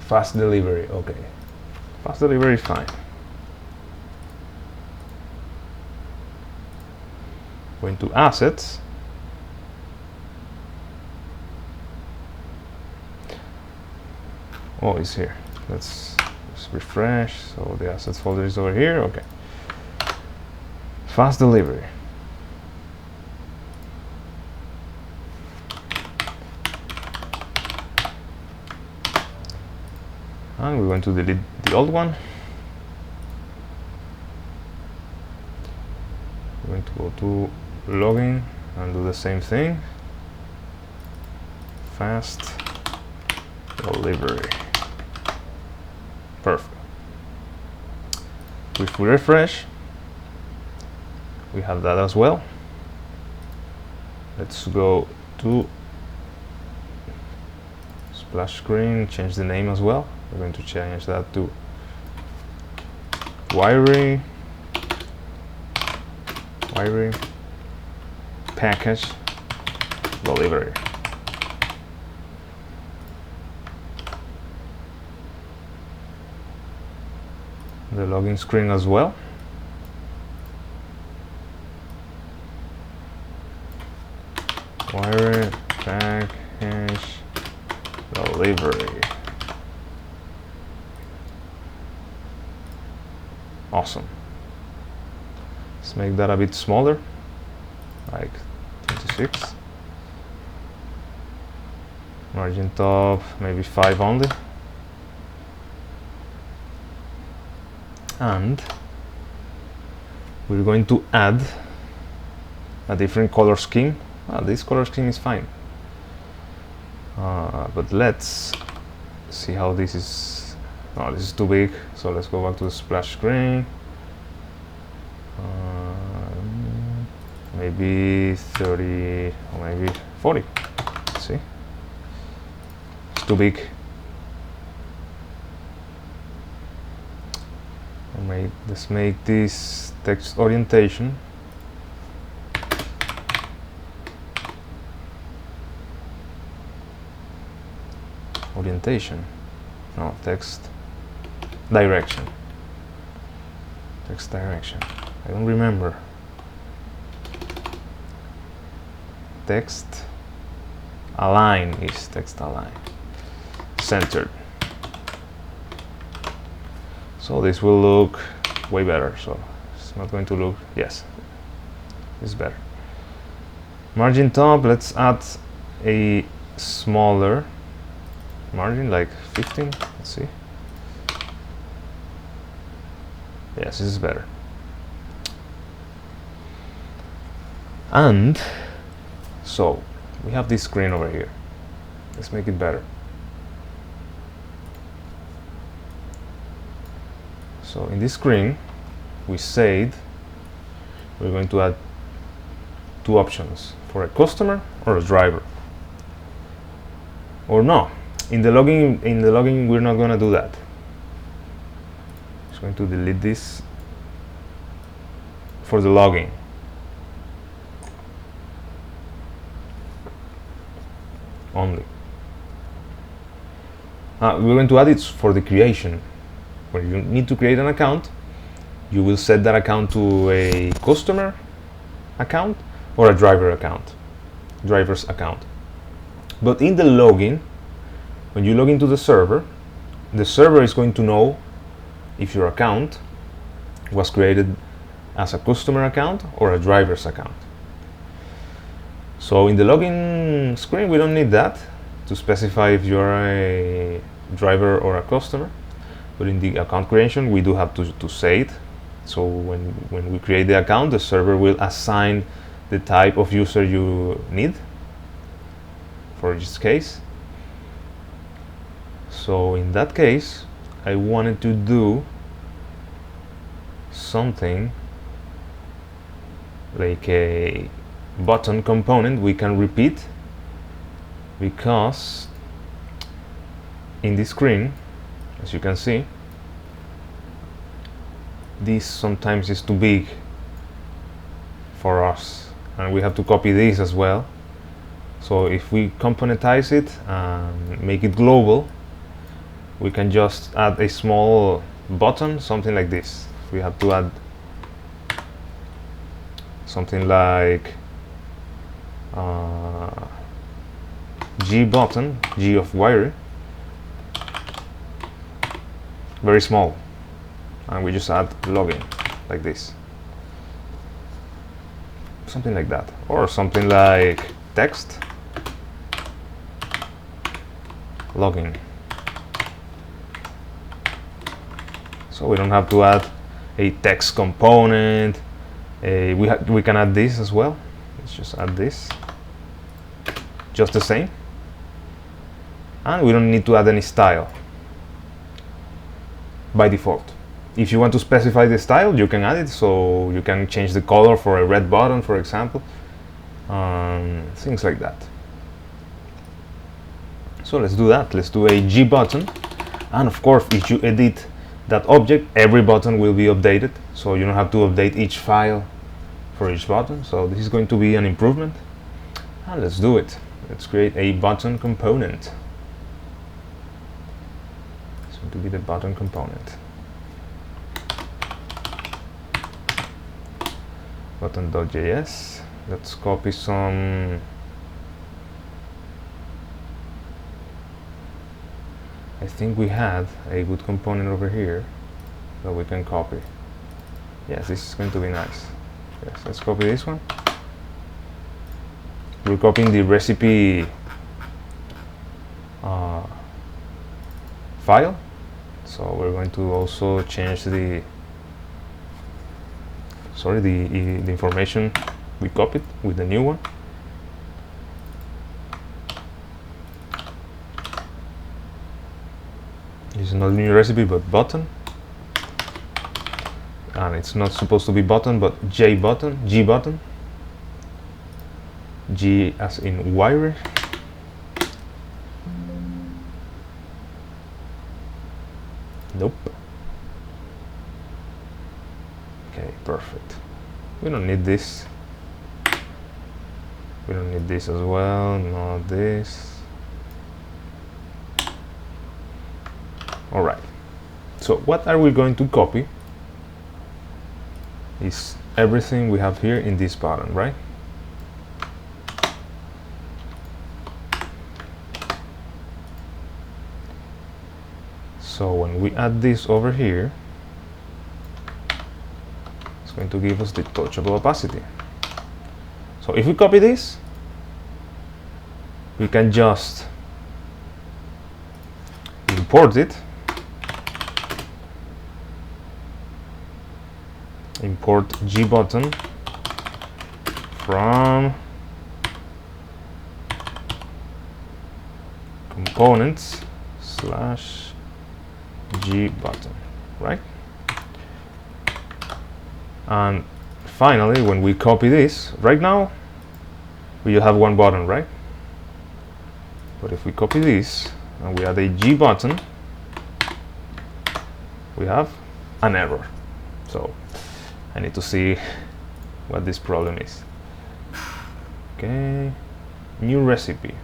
fast delivery. Okay, fast delivery is fine. Going to assets. Oh, it's here. Let's refresh. So the assets folder is over here. Okay. Fast delivery. And we're going to delete the old one. We're going to go to login and do the same thing. Fast delivery. Perfect. If we refresh, we have that as well. Let's go to splash screen, change the name as well. We're going to change that to Guaire package delivery. The login screen as well. Guaire package delivery. Awesome. Let's make that a bit smaller, like 26. Margin top, maybe 5 only. And we're going to add a different color scheme. This color scheme is fine. But let's see how this is. No, this is too big, so let's go back to the splash screen. Maybe 30 or maybe 40. Let's see. It's too big. Let's make this text orientation. No, text direction. Text direction. I don't remember. Text align is text align. Centered. So this will look way better. So it's not going to look, yes, it's better. Margin top, let's add a smaller margin, like 15. Let's see. Yes, this is better. And so we have this screen over here. Let's make it better. So in this screen, we said we're going to add two options for a customer or a driver. Or no, in the login we're not going to do that. Just going to delete this for the login. Only. We're going to add it for the creation. When you need to create an account, you will set that account to a customer account or a driver's account. But in the login, when you log into the server is going to know if your account was created as a customer account or a driver's account. So in the login screen, we don't need that to specify if you're a driver or a customer. But in the account creation, we do have to say it. So when we create the account, the server will assign the type of user you need for each case. So in that case, I wanted to do something like a button component we can repeat, because in this screen, as you can see, this sometimes is too big for us, and we have to copy this as well. So if we componentize it and make it global, we can just add a small button, something like this. We have to add something like G button, G of Guaire, very small, and we just add login like this, something like that, or something like text login. So we don't have to add a text component. We can add this as well. Let's just add this, just the same, and we don't need to add any style by default. If you want to specify the style, you can add it, so you can change the color for a red button, for example, things like that. So let's do that. Let's do a G button, and of course, if you edit that object, every button will be updated, so you don't have to update each file for each button. So this is going to be an improvement, and let's do it. Let's create a button component. It's going to be the button component. Button.js. Let's copy some. I think we had a good component over here that we can copy. Yes, this is going to be nice. Yes, let's copy this one. We're copying the recipe file, so we're going to also change the information we copied with the new one. It's not a new recipe, but button, and it's not supposed to be button, but G button, G as in Guaire. Nope. Okay, perfect. We don't need this. We don't need this as well. Not this. All right. So what are we going to copy? Is everything we have here in this button, right? So when we add this over here, it's going to give us the touchable opacity. So if we copy this, we can just import it. Import G button from components / G button, right? And finally, when we copy this, right now we have one button, right? But if we copy this and we add a G button, we have an error. So I need to see what this problem is. Okay, new recipe.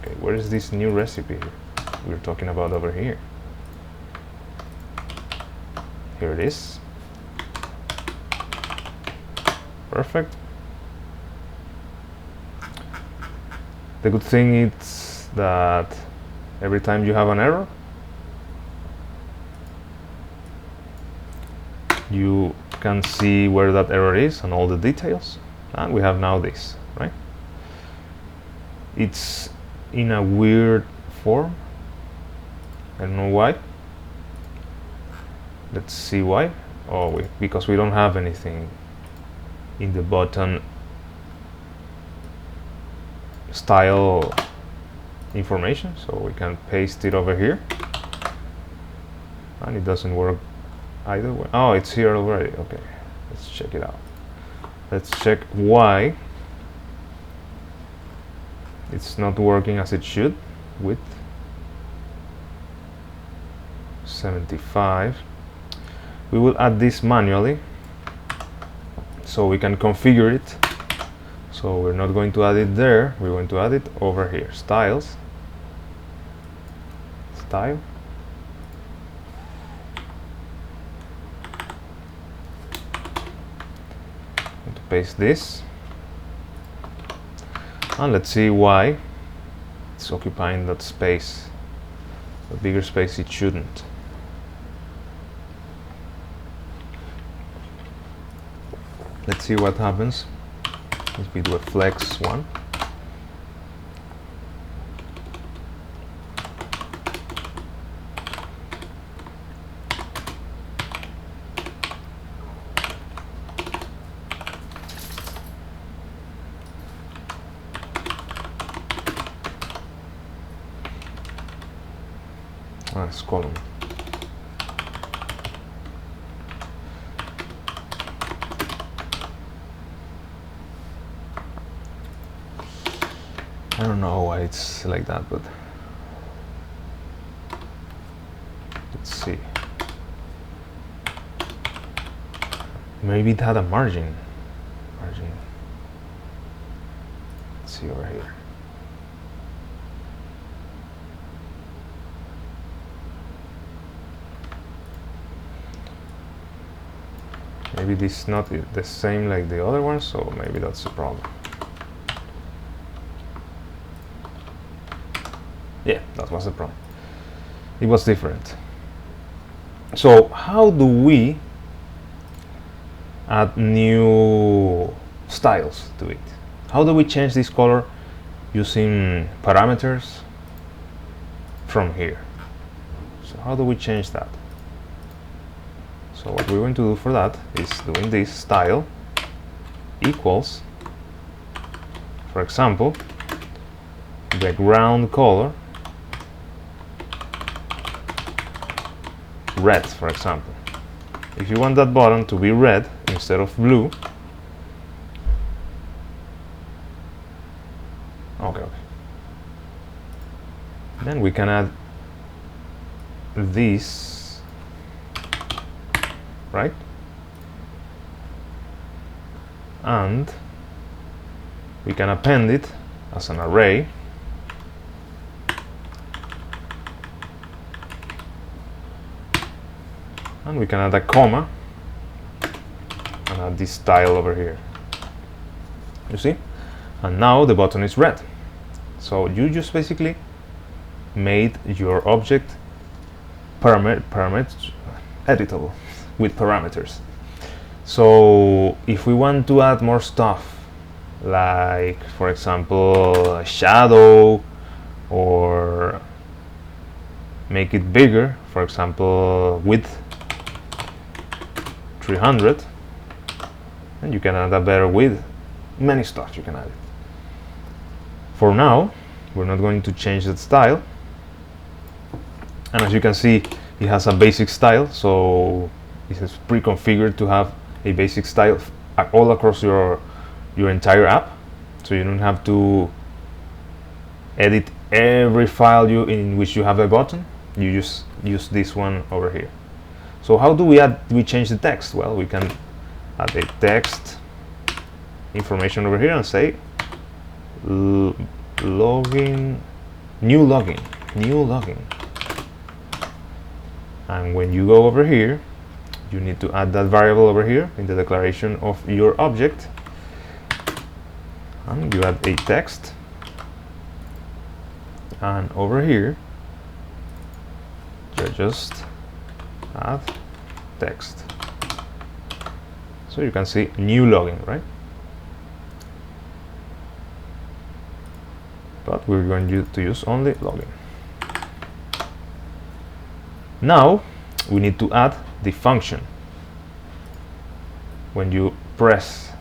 Okay, where is this new recipe we're talking about over here? Here it is. Perfect. The good thing is that every time you have an error, you can see where that error is and all the details. And we have now this, right? It's in a weird form. I don't know why. Let's see why. Oh, because we don't have anything in the button style information, so we can paste it over here, and it doesn't work either way. Oh, it's here already. Okay, let's check it out. Let's check why it's not working as it should with 75. We will add this manually so we can configure it. So we're not going to add it there, we're going to add it over here. Styles, style, I'm going to paste this, and let's see why it's occupying that space, the bigger space it shouldn't. Let's see what happens if we do a flex one. It's column. I don't know why it's like that, but let's see. Maybe it had a margin. Let's see over here. Maybe this is not the same like the other one, so maybe that's the problem. Yeah, that was the problem. It was different. So how do we add new styles to it? How do we change this color using parameters from here? So how do we change that? So what we're going to do for that is doing this style equals, for example, the ground color red, for example. If you want that button to be red instead of blue, okay. Then we can add this, right? And we can append it as an array. And we can add a comma and add this style over here. You see? And now the button is red. So you just basically made your object editable with parameters. So if we want to add more stuff, like for example a shadow, or make it bigger, for example width 300, and you can add a better width, many stuff you can add it. For now, we're not going to change that style, and as you can see, it has a basic style, so it is pre-configured to have a basic style all across your entire app, so you don't have to edit every file in which you have a button. You just use this one over here. So how do we change the text? Well, we can add a text information over here and say login, new login. And when you go over here, you need to add that variable over here in the declaration of your object, and you add a text, and over here you just add text, so you can see new login, right? But we're going to use only login. Now we need to add the function when you press.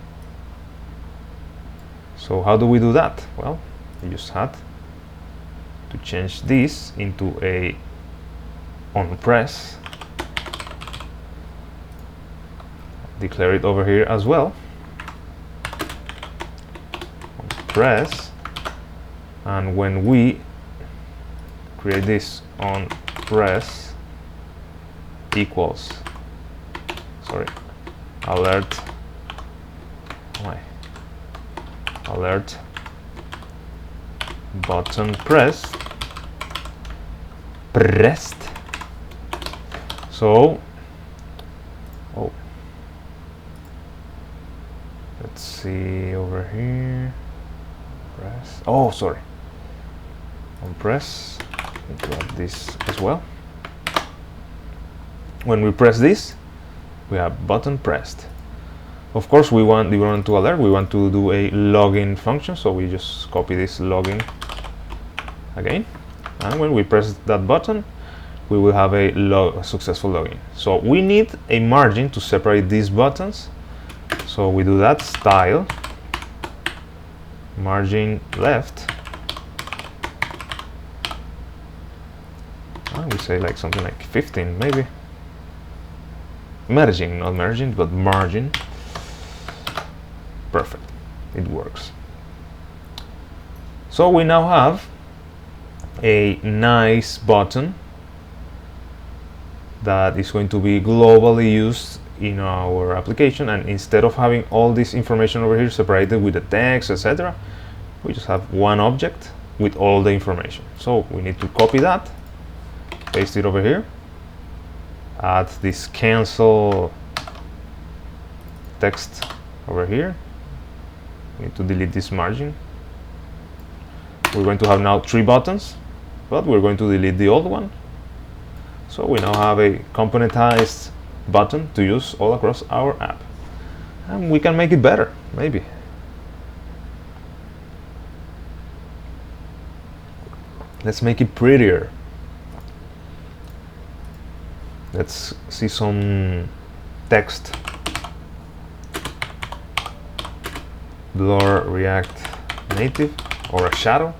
So how do we do that? Well, you just had to change this into a on press, declare it over here as well, on press, and when we create this on press equals, sorry, alert, alert button pressed. So, let's see over here. Press. Oh, sorry. On press, need to add this as well. When we press this, we have button pressed. Of course, we want to alert. We want to do a login function, so we just copy this login again, and when we press that button, we will have a successful login. So we need a margin to separate these buttons, so we do that, style margin left, and we say like something like 15 maybe. Merging, not merging, but margin. Perfect, it works. So we now have a nice button that is going to be globally used in our application, and instead of having all this information over here separated with the text, etc., we just have one object with all the information. So we need to copy that, paste it over here, add this cancel text over here. We need to delete this margin. We're going to have now 3 buttons, but we're going to delete the old one. So we now have a componentized button to use all across our app, and we can make it better, maybe. Let's make it prettier. Let's see some text. Blur React Native, or a shadow.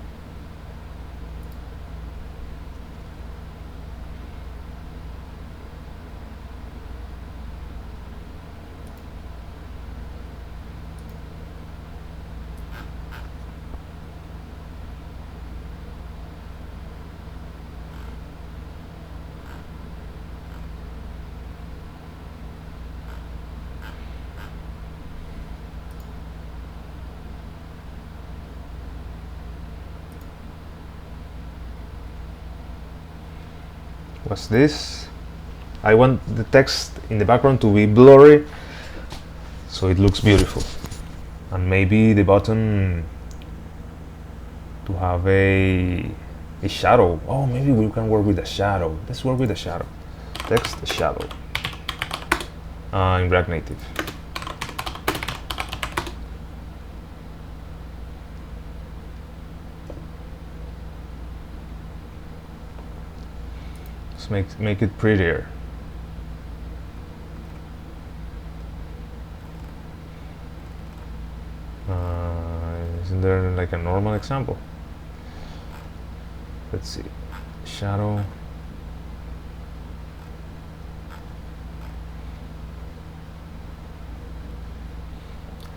What's this? I want the text in the background to be blurry so it looks beautiful, and maybe the button to have a shadow. Oh, maybe we can work with a shadow. Let's work with a shadow. Text shadow in React Native. Make it prettier. Isn't there like a normal example? Let's see. Shadow.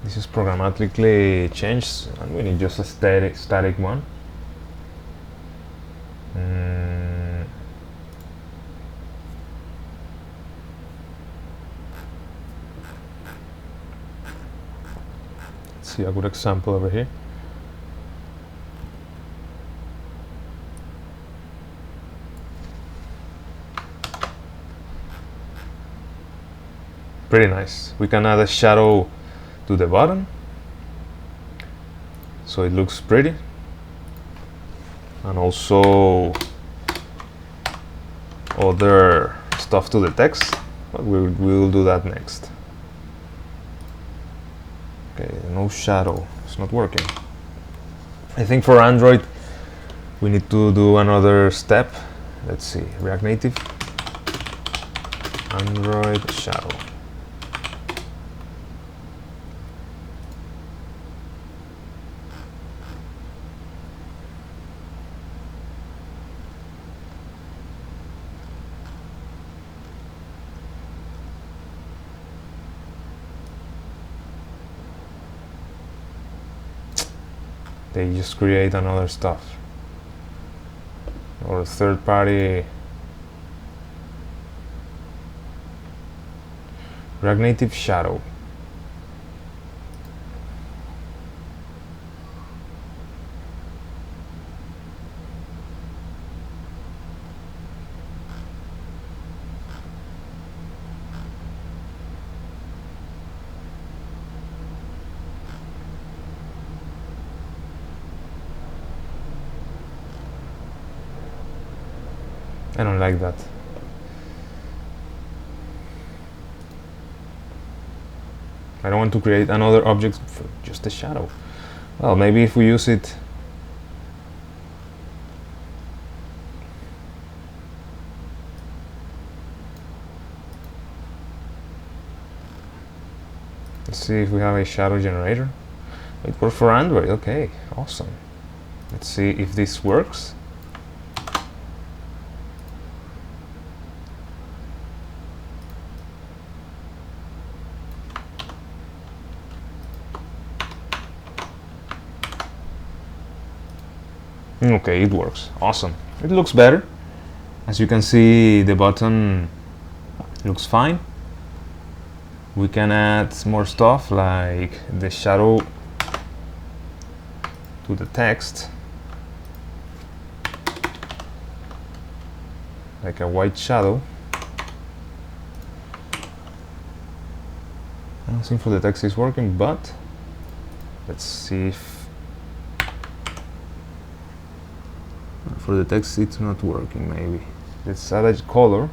This is programmatically changed, and we need just a static one. Let's see a good example over here. Pretty nice. We can add a shadow to the bottom so it looks pretty, and also other stuff to the text, but we will do that next. Okay, no shadow, it's not working. I think for Android we need to do another step. Let's see, React Native, Android shadow. They just create another stuff, or third party. React Native shadow. I don't like that. I don't want to create another object for just a shadow. Well, maybe if we use it let's see if we have a shadow generator. It works for Android. Okay, awesome. Let's see if this works. Okay, it works. Awesome. It looks better. As you can see, the button looks fine. We can add more stuff like the shadow to the text, like a white shadow. I don't think for the text is working, but let's see if for the text it's not working. Maybe let's add a color.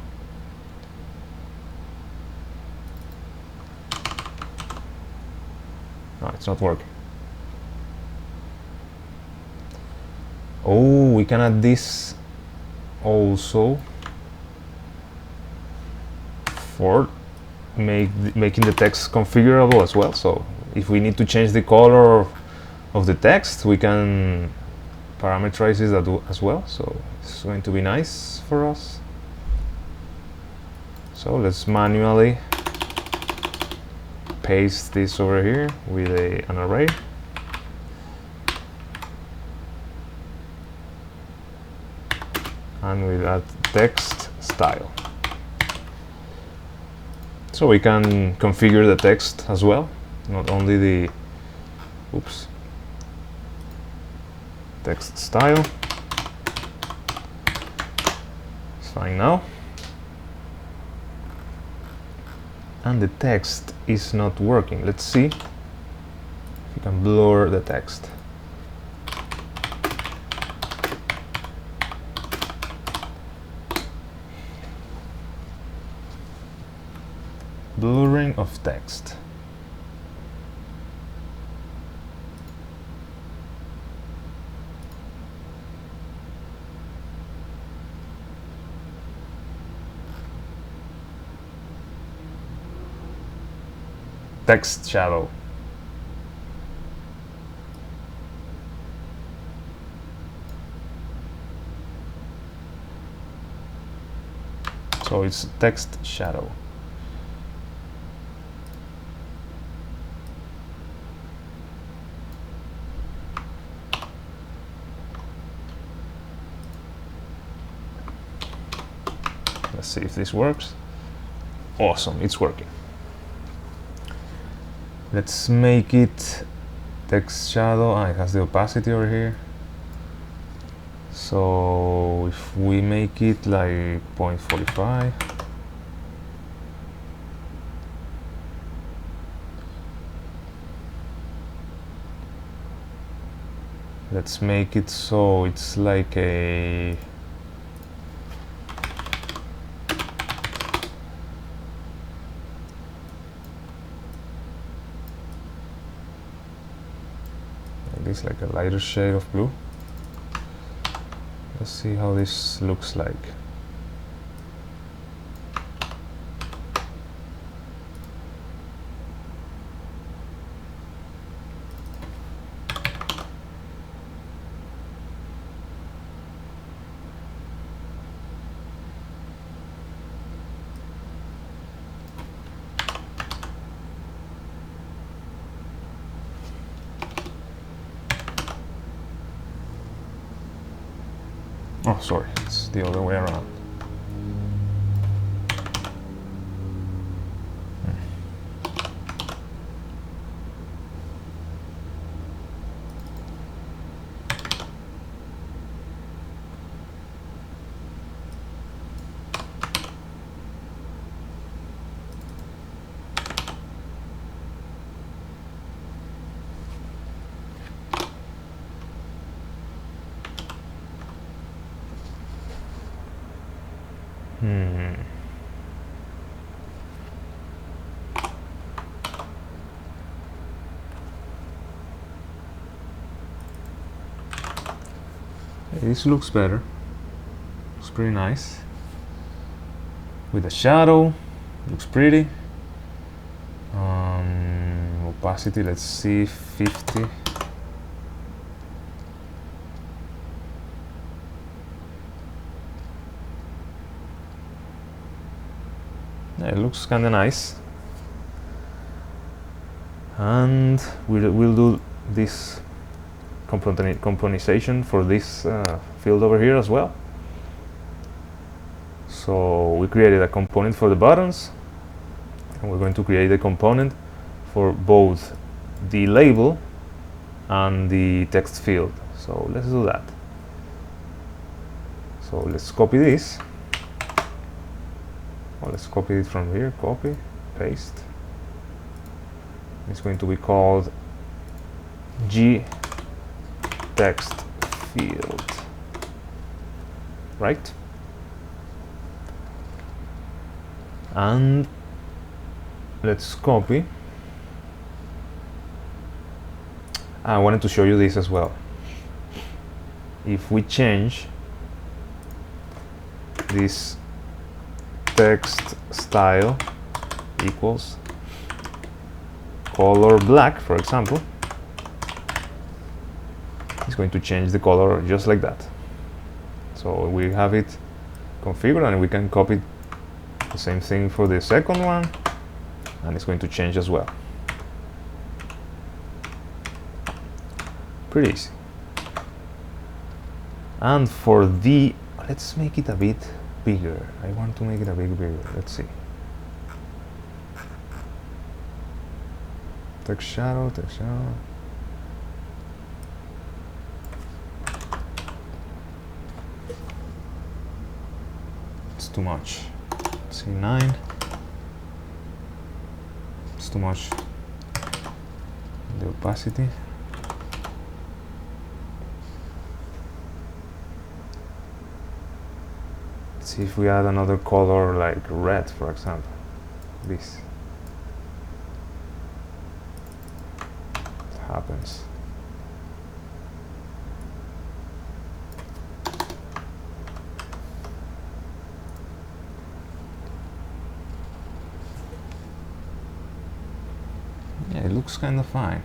No, it's not working. Oh, we can add this also for making the text configurable as well. So if we need to change the color of the text, we can parameterize it as well. So it's going to be nice for us. So let's manually paste this over here with an array. And with that text style. So we can configure the text as well, not only the text style. It's fine now. And the text is not working. Let's see if we can blur the text. Blurring of text. Text shadow. So it's text shadow. Let's see if this works. Awesome, it's working. Let's make it text shadow. It has the opacity over here. So if we make it like 0.45, let's make it so it's like a like a lighter shade of blue. Let's see how this looks like. Oh, sorry, it's the other way around. This looks better. Looks pretty nice. With the shadow, looks pretty. Opacity, let's see, 50. Yeah, it looks kind of nice. And we'll do this componentization for this field over here as well. So we created a component for the buttons, and we're going to create a component for both the label and the text field. So let's do that. So let's copy this. Well, let's copy it from here. Copy, paste. It's going to be called G text field, right? And let's copy. I wanted to show you this as well. If we change this text style equals color black, for example, it's going to change the color just like that. So we have it configured, and we can copy the same thing for the second one, and it's going to change as well. Pretty easy. And for the, let's make it a bit bigger. I want to make it a bit bigger. Let's see. Text shadow, text shadow. It's too much. Let's see, 9. It's too much. The opacity. See if we add another color like red, for example. This. It happens. Yeah, it looks kind of fine.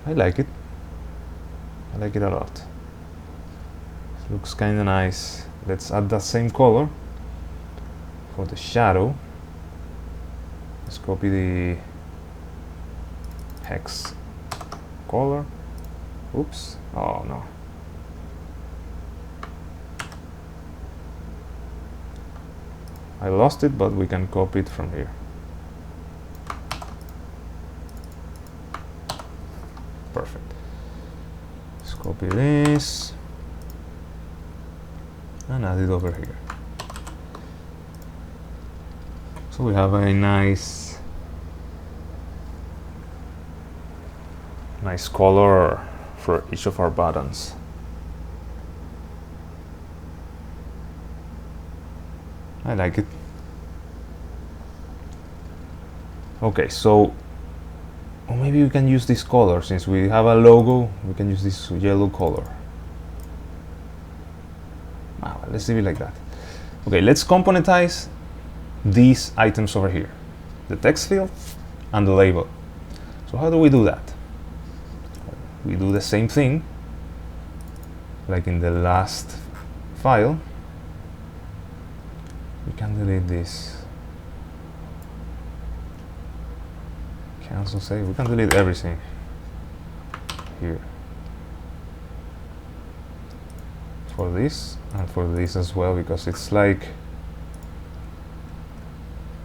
I like it. I like it a lot. It looks kind of nice. Let's add that same color for the shadow. Let's copy the hex color. Oops. Oh no. I lost it, but we can copy it from here. Perfect. Let's copy this and add it over here. So we have a nice color for each of our buttons. I like it. Okay, so or maybe we can use this color. Since we have a logo, we can use this yellow color. Let's leave it like that. Okay, let's componentize these items over here, the text field and the label. So how do we do that? We do the same thing like in the last file. We can delete this, cancel save. We can delete everything here for this and for this as well, because it's like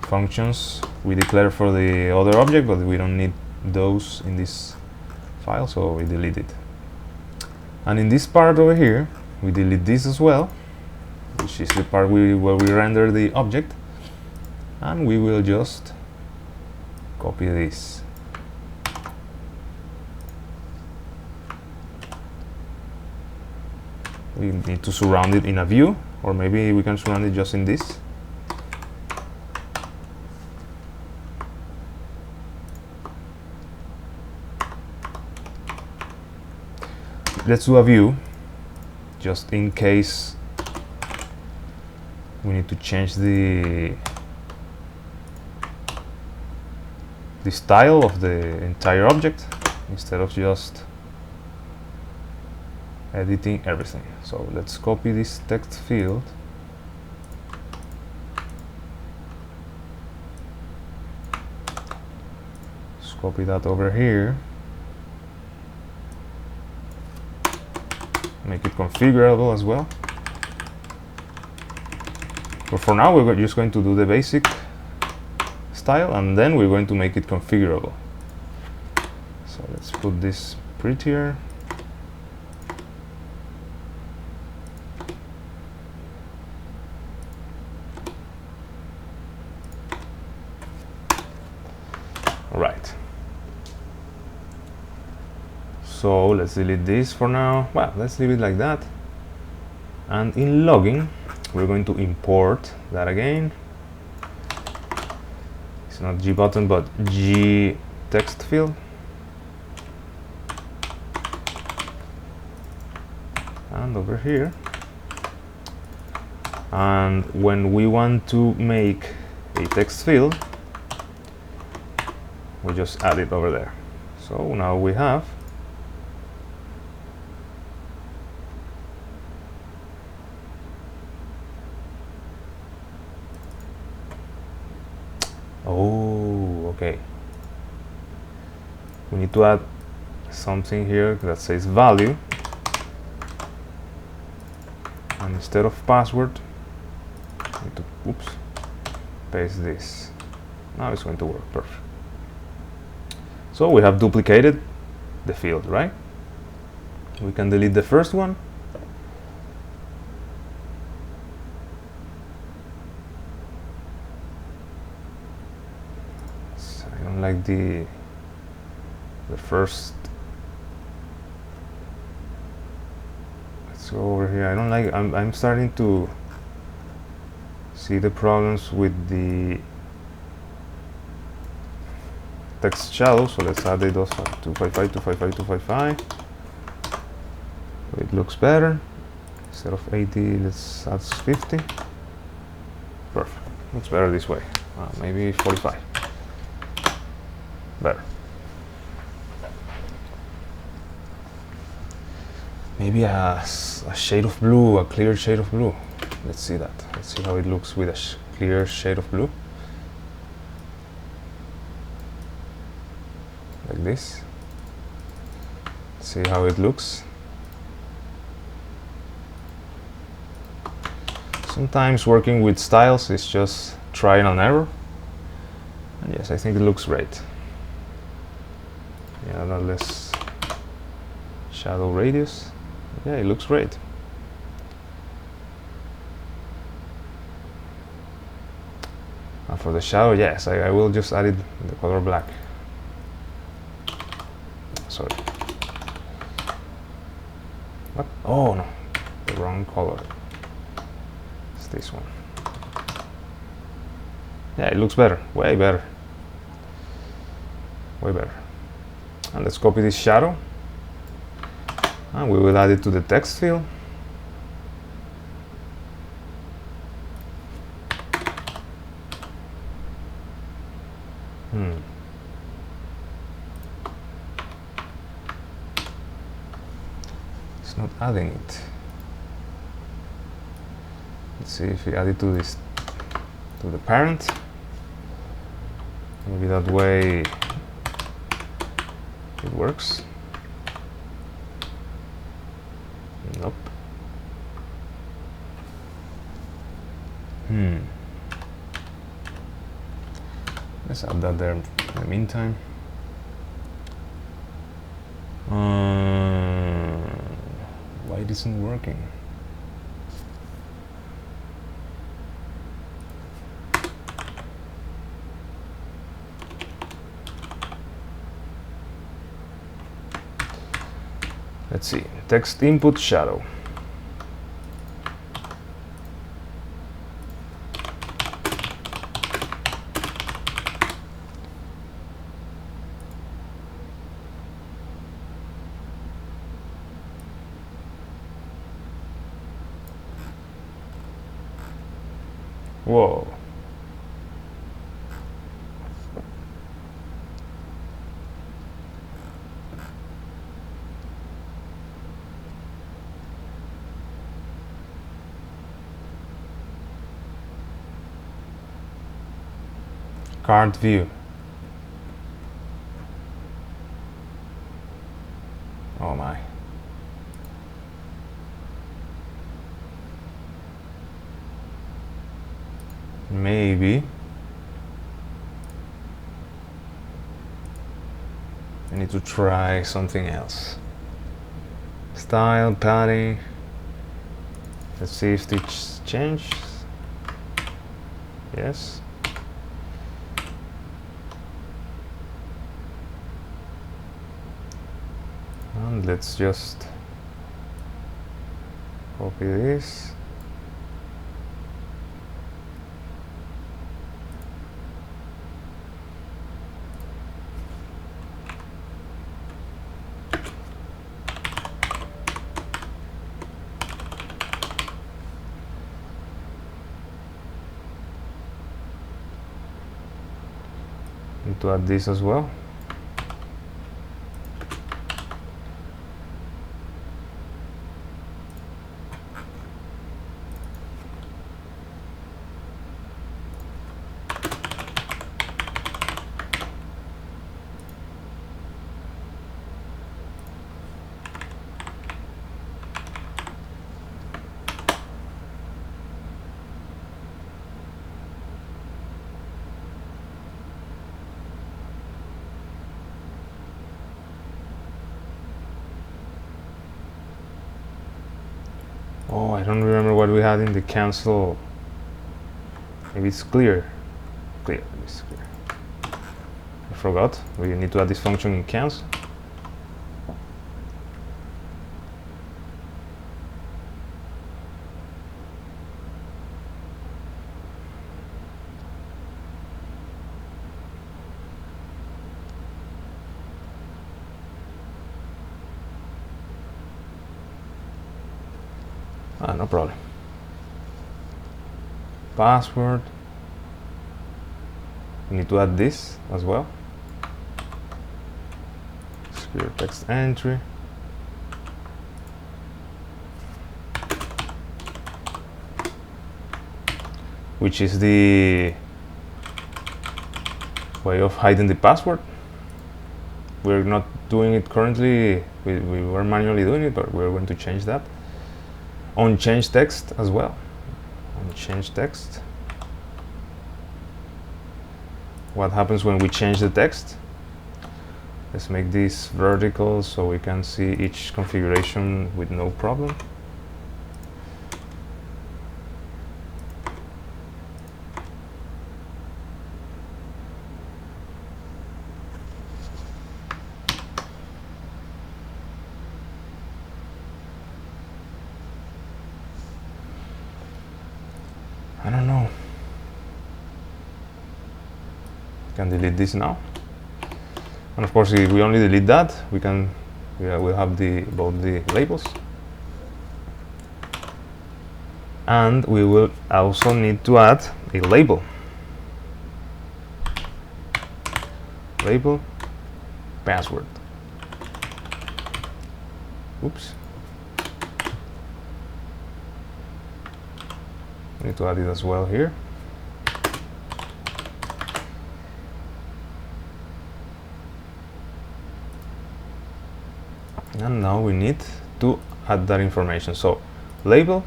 functions we declare for the other object, but we don't need those in this file, so we delete it. And in this part over here, we delete this as well, which is the part where we render the object, and we will just copy this. We need to surround it in a view, or maybe we can surround it just in this. Let's do a view, just in case we need to change the style of the entire object instead of just editing everything. So let's copy this text field, let's copy that over here, make it configurable as well. But for now we're just going to do the basic style, and then we're going to make it configurable. So let's put this prettier. Right. So let's delete this for now. Well, let's leave it like that. And in logging, we're going to import that again. It's not G button, but G text field. And over here. And when we want to make a text field, we just add it over there. So now we have okay. We need to add something here that says value, and instead of password, we need to paste this. Now it's going to work perfect. So we have duplicated the field, right? We can delete the first one. I don't like the first. Let's go over here. I don't like. I'm starting to see the problems with the text shadow, so let's add those 255, 255, 255. So it looks better. Instead of 80, let's add 50. Perfect. Looks better this way. Maybe 45. Better. Maybe a shade of blue, a clear shade of blue. Let's see that. Let's see how it looks with a clear shade of blue. Like this. See how it looks. Sometimes working with styles is just trial and error. And yes, I think it looks great. Yeah, that less shadow radius. Yeah, it looks great. And for the shadow, yes, I will just add it in the color black. Sorry. What? Oh no, the wrong color. It's this one. Yeah, it looks better, way better. Way better. And let's copy this shadow. And we will add it to the text field. It's not adding it. Let's see if we add it to this, to the parent. Maybe that way it works. Nope. Let's add that there in the meantime. Why it isn't working? Let's see, text input shadow. Whoa. Card view. Oh my. Maybe I need to try something else. Style, padding. Let's see if this changes. Yes. And let's just copy this. Need to add this as well. Oh, I don't remember what we had in the cancel. Maybe it's clear. Clear, it's clear. I forgot. We need to add this function in cancel. No problem. Password. We need to add this as well. Secure text entry. Which is the way of hiding the password. We're not doing it currently. We were manually doing it, but we're going to change that. On change text as well. and change text. What happens when we change the text? Let's make this vertical so we can see each configuration with no problem. I don't know. Can delete this now. And of course, if we only delete that, we'll have both the labels. And we will also need to add a label. Label, password. Oops. Need to add it as well here. And now we need to add that information. So label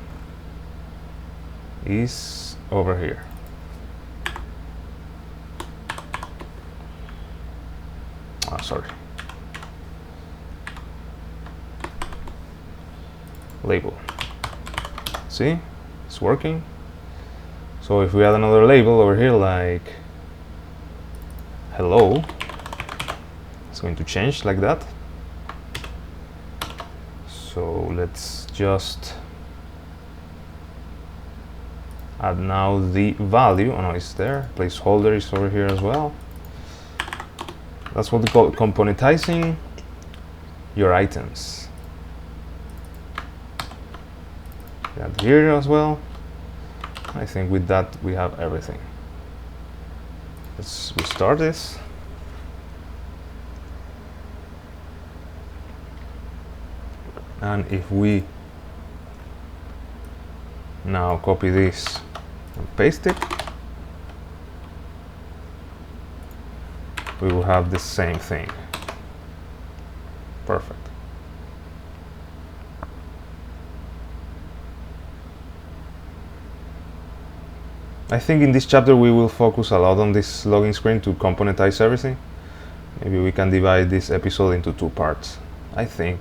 is over here. Sorry. Label. See, it's working. So if we add another label over here, like hello, it's going to change like that. So let's just add now the value. Oh no, it's there. Placeholder is over here as well. That's what we call componentizing your items. Add here as well. I think with that we have everything. Let's restart this. And if we now copy this and paste it, we will have the same thing. Perfect. I think in this chapter we will focus a lot on this login screen to componentize everything. Maybe we can divide this episode into 2 parts, I think.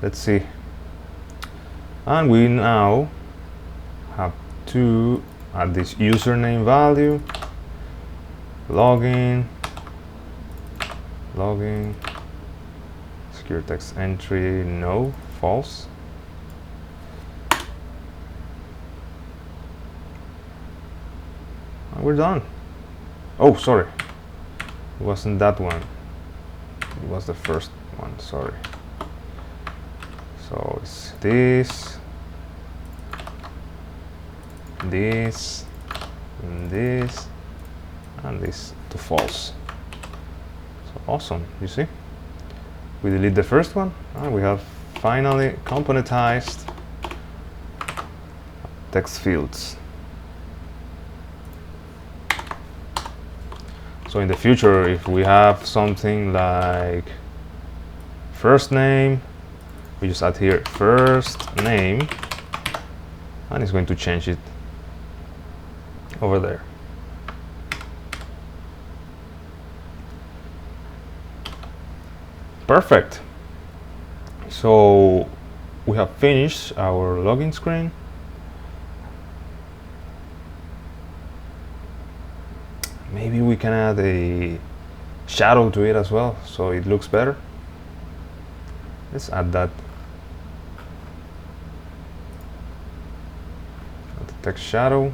Let's see. And we now have to add this username value, login, secure text entry, no, false. And we're done. Oh, sorry. It wasn't that one. It was the first one, sorry. So it's this, and this, and this to false. So awesome, you see? We delete the first one, and we have finally componentized text fields. So in the future, if we have something like first name, we just add here first name, and it's going to change it over there. Perfect. So we have finished our login screen. Maybe we can add a shadow to it as well, so it looks better. Let's add that. Add the text shadow.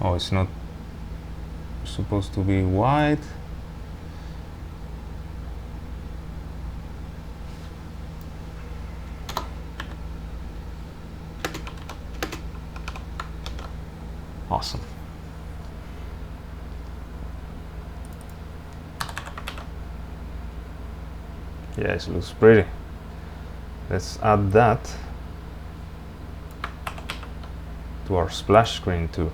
Oh, it's not supposed to be white. Awesome. Yes, it looks pretty. Let's add that to our splash screen too.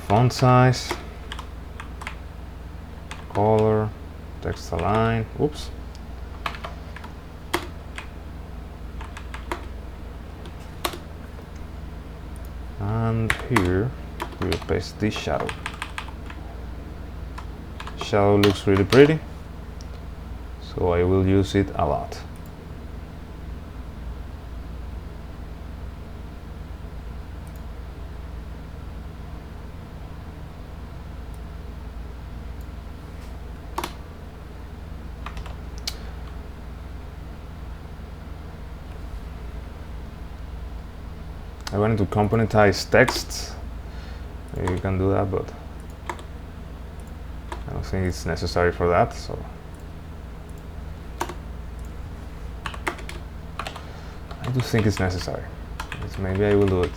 font size, color, text align, oops. And here we will paste this shadow. Shadow looks really pretty, so I will use it a lot. I wanted to componentize text. Maybe you can do that, but I don't think it's necessary for that. So I do think it's necessary. Maybe I will do it.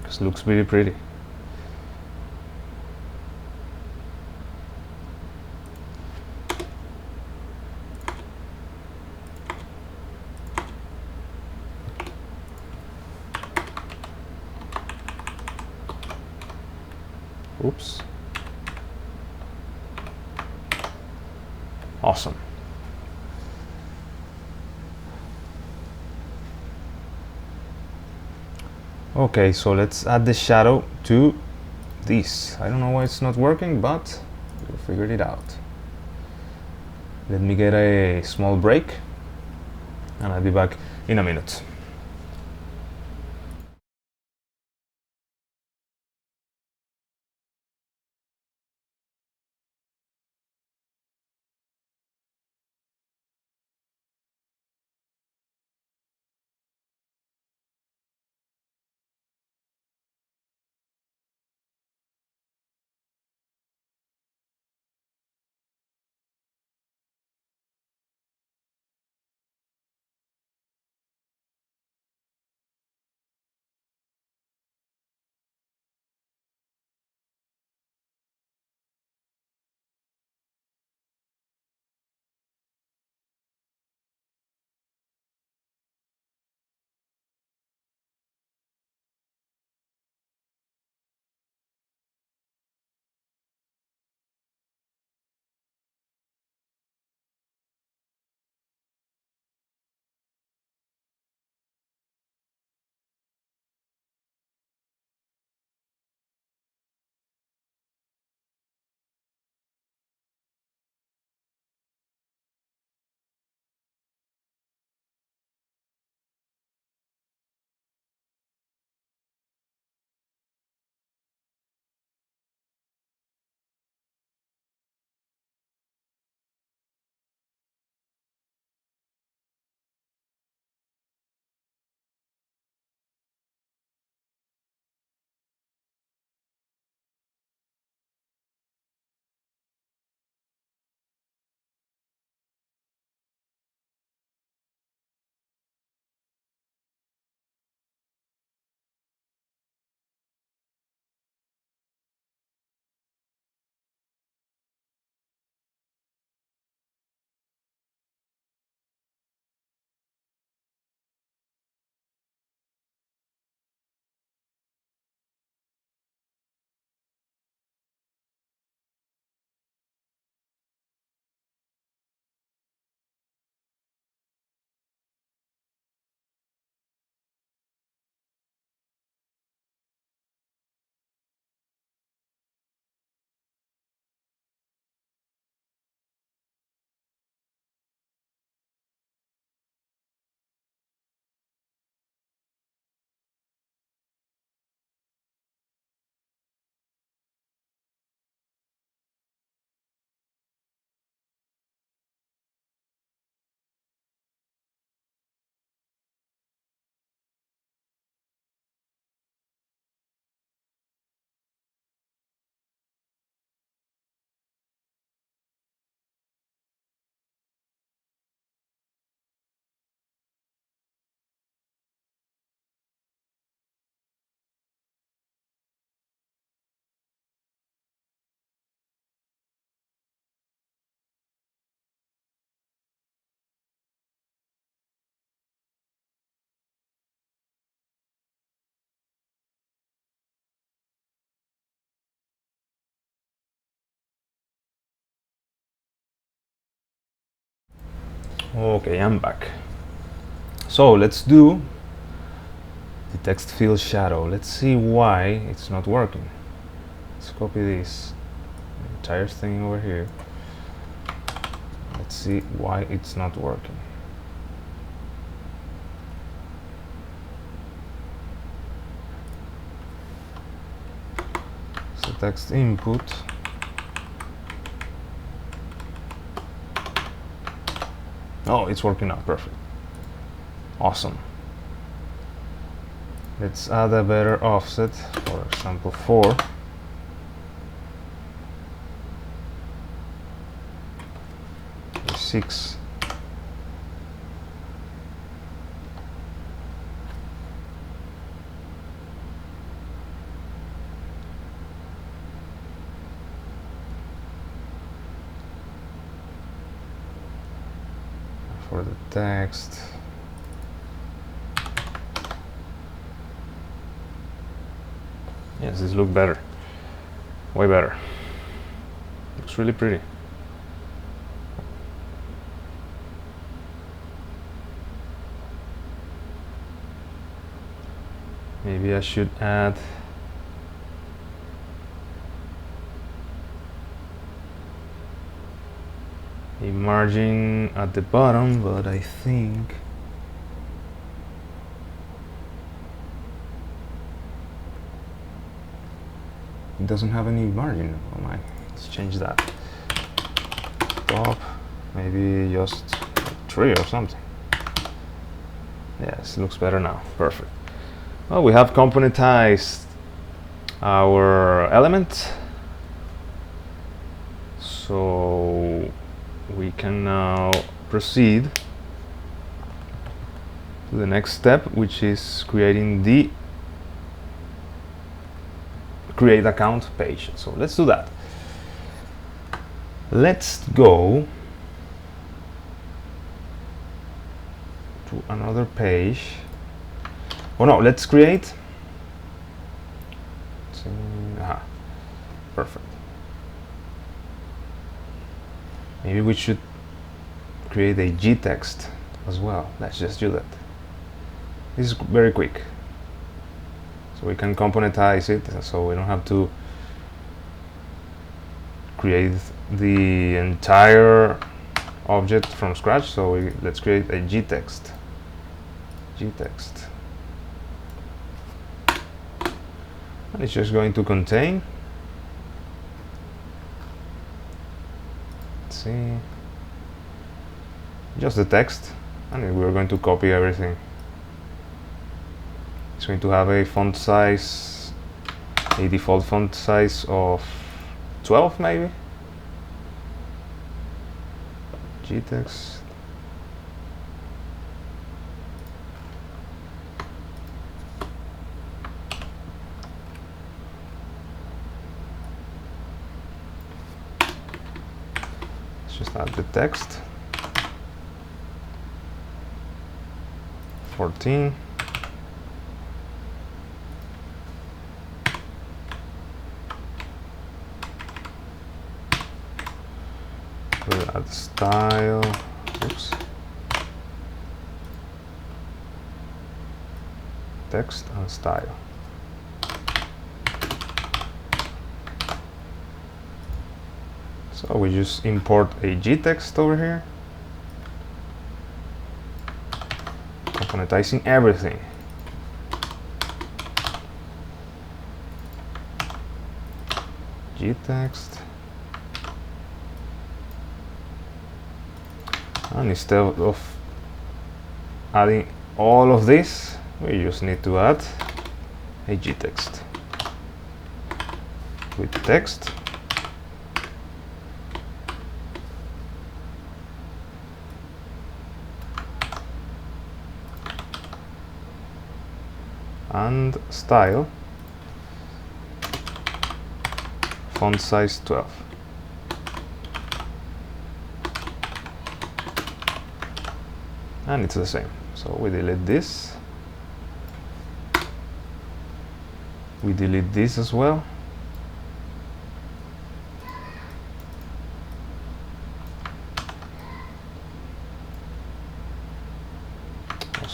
This looks really pretty. Oops. Awesome. Okay, so let's add the shadow to this. I don't know why it's not working, but we'll figure it out. Let me get a small break, and I'll be back in a minute. Okay, I'm back. So let's do the text fill shadow. Let's see why it's not working. Let's copy this entire thing over here. Let's see why it's not working. So text input. Oh, it's working now, perfect. Awesome. Let's add a better offset, for example 4. Or 6. For the text, yes, this looks better, way better. Looks really pretty. Maybe I should add a margin at the bottom, but I think it doesn't have any margin. Oh my, let's change that. Top, maybe just 3 or something. Yes, looks better now, perfect. Well, we have componentized our element, so we can now proceed to the next step, which is creating the create account page. So let's do that. Let's go to another page. Oh no, let's create. Aha, perfect. Maybe we should create a G-text as well. Let's just do that. This is very quick. So we can componentize it, so we don't have to create the entire object from scratch. So let's create a G-text. G-text. And it's just going to contain, let's see, just the text, and we're going to copy everything. It's going to have a font size, a default font size of 12 maybe. G-text. Just add the text. 14. We'll add style. Oops. Text and style. So we just import a G-text over here, componentizing everything. G-text. And instead of adding all of this, we just need to add a G-text with text. And style, font size 12. And it's the same. So we delete this. We delete this as well.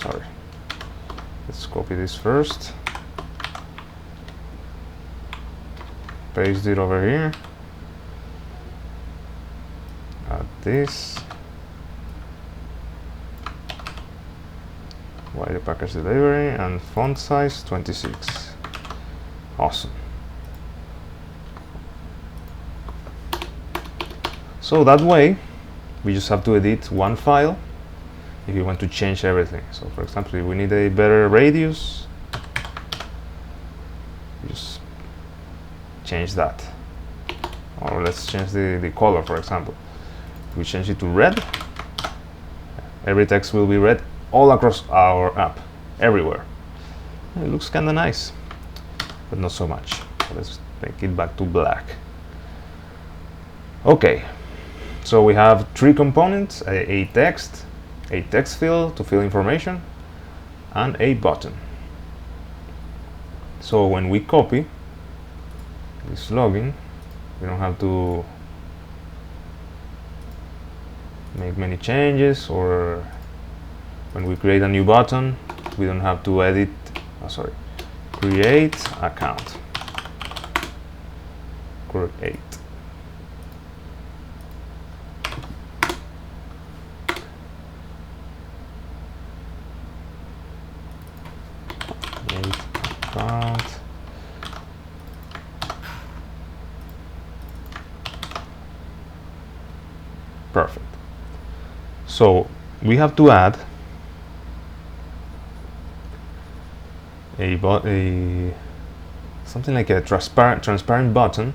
sorry. Let's copy this first. Paste it over here. Add this. Guaire package delivery and font size 26. Awesome. So that way, we just have to edit one file if you want to change everything. So for example, if we need a better radius, just change that. Or let's change the color, for example. If we change it to red, every text will be red all across our app, everywhere. It looks kind of nice, but not so much. So let's make it back to black. Okay, so we have three components, a text field to fill information, and a button. So when we copy this login, we don't have to make many changes, or when we create a new button, we don't have to edit, create account, create. Account. Perfect. So we have to add something like a transparent button,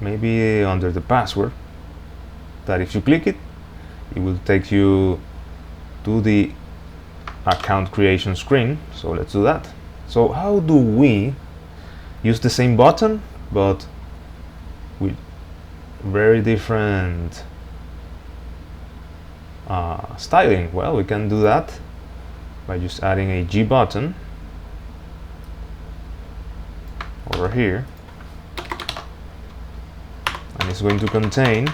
maybe under the password, that if you click it, it will take you to the account creation screen. So let's do that. So how do we use the same button but with very different styling? Well, we can do that by just adding a G button over here, and it's going to contain,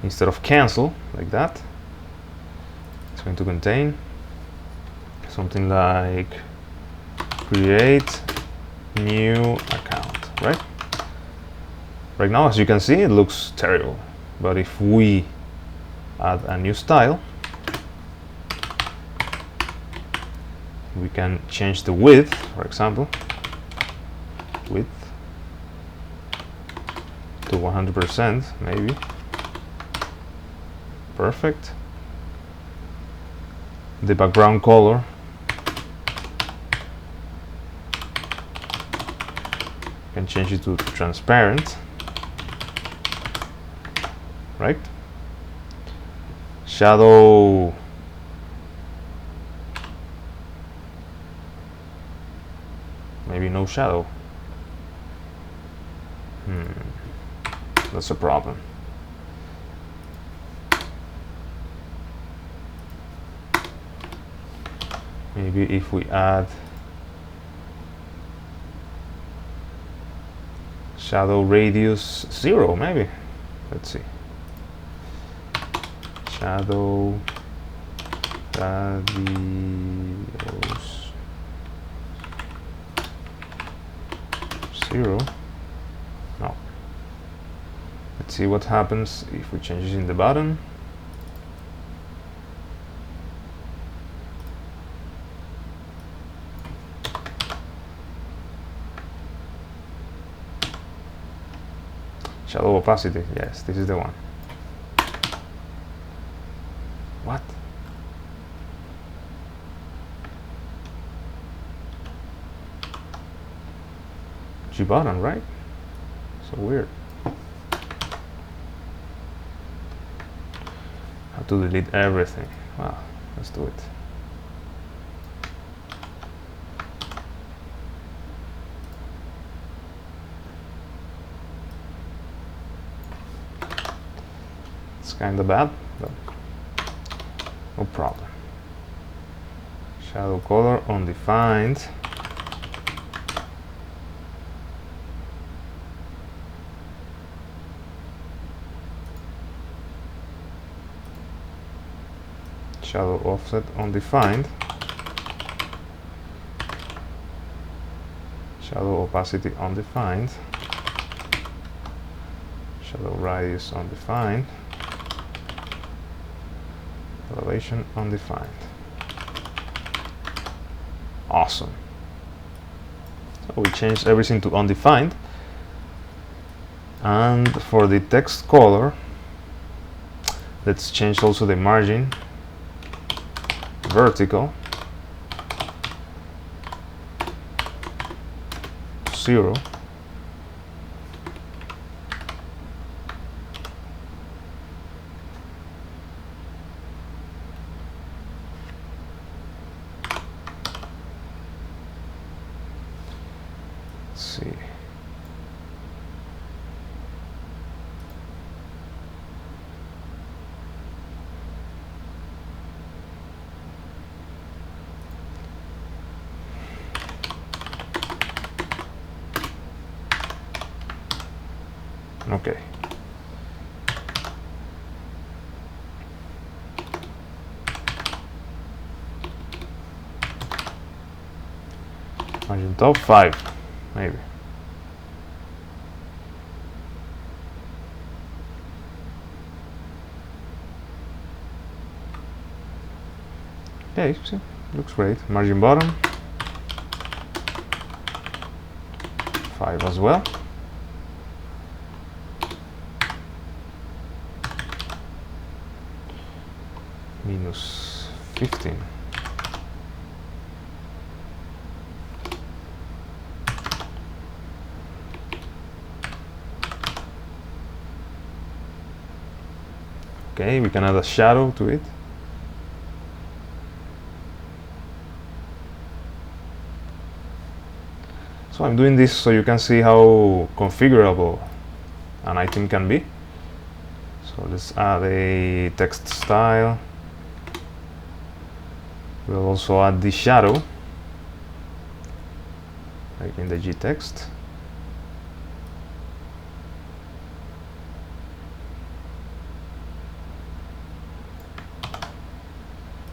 instead of cancel like that, it's going to contain something like create new account, right? Right now, as you can see, it looks terrible, but if we add a new style, we can change the width, for example, width to 100% maybe. Perfect. The background color, you can change it to transparent, right? Shadow, maybe no shadow. That's a problem. Maybe if we add shadow radius 0, maybe. Let's see. Shadow radius 0. No. Let's see what happens if we change it in the button. Shadow opacity, yes, this is the one. What? G button, right? So weird. Have to delete everything. Wow, let's do it. Kind of bad, but no problem. Shadow color undefined. shadow offset undefined, shadow opacity undefined, shadow radius undefined, elevation undefined. Awesome. So we changed everything to undefined. And for the text color, let's change also the margin vertical 0. Let's see. Okay. Margin top 5, maybe. Okay, see, looks great. Margin bottom 5 as well. Minus 15. Okay, we can add a shadow to it. So I'm doing this so you can see how configurable an item can be. So let's add a text style. We'll also add the shadow, like in the gText.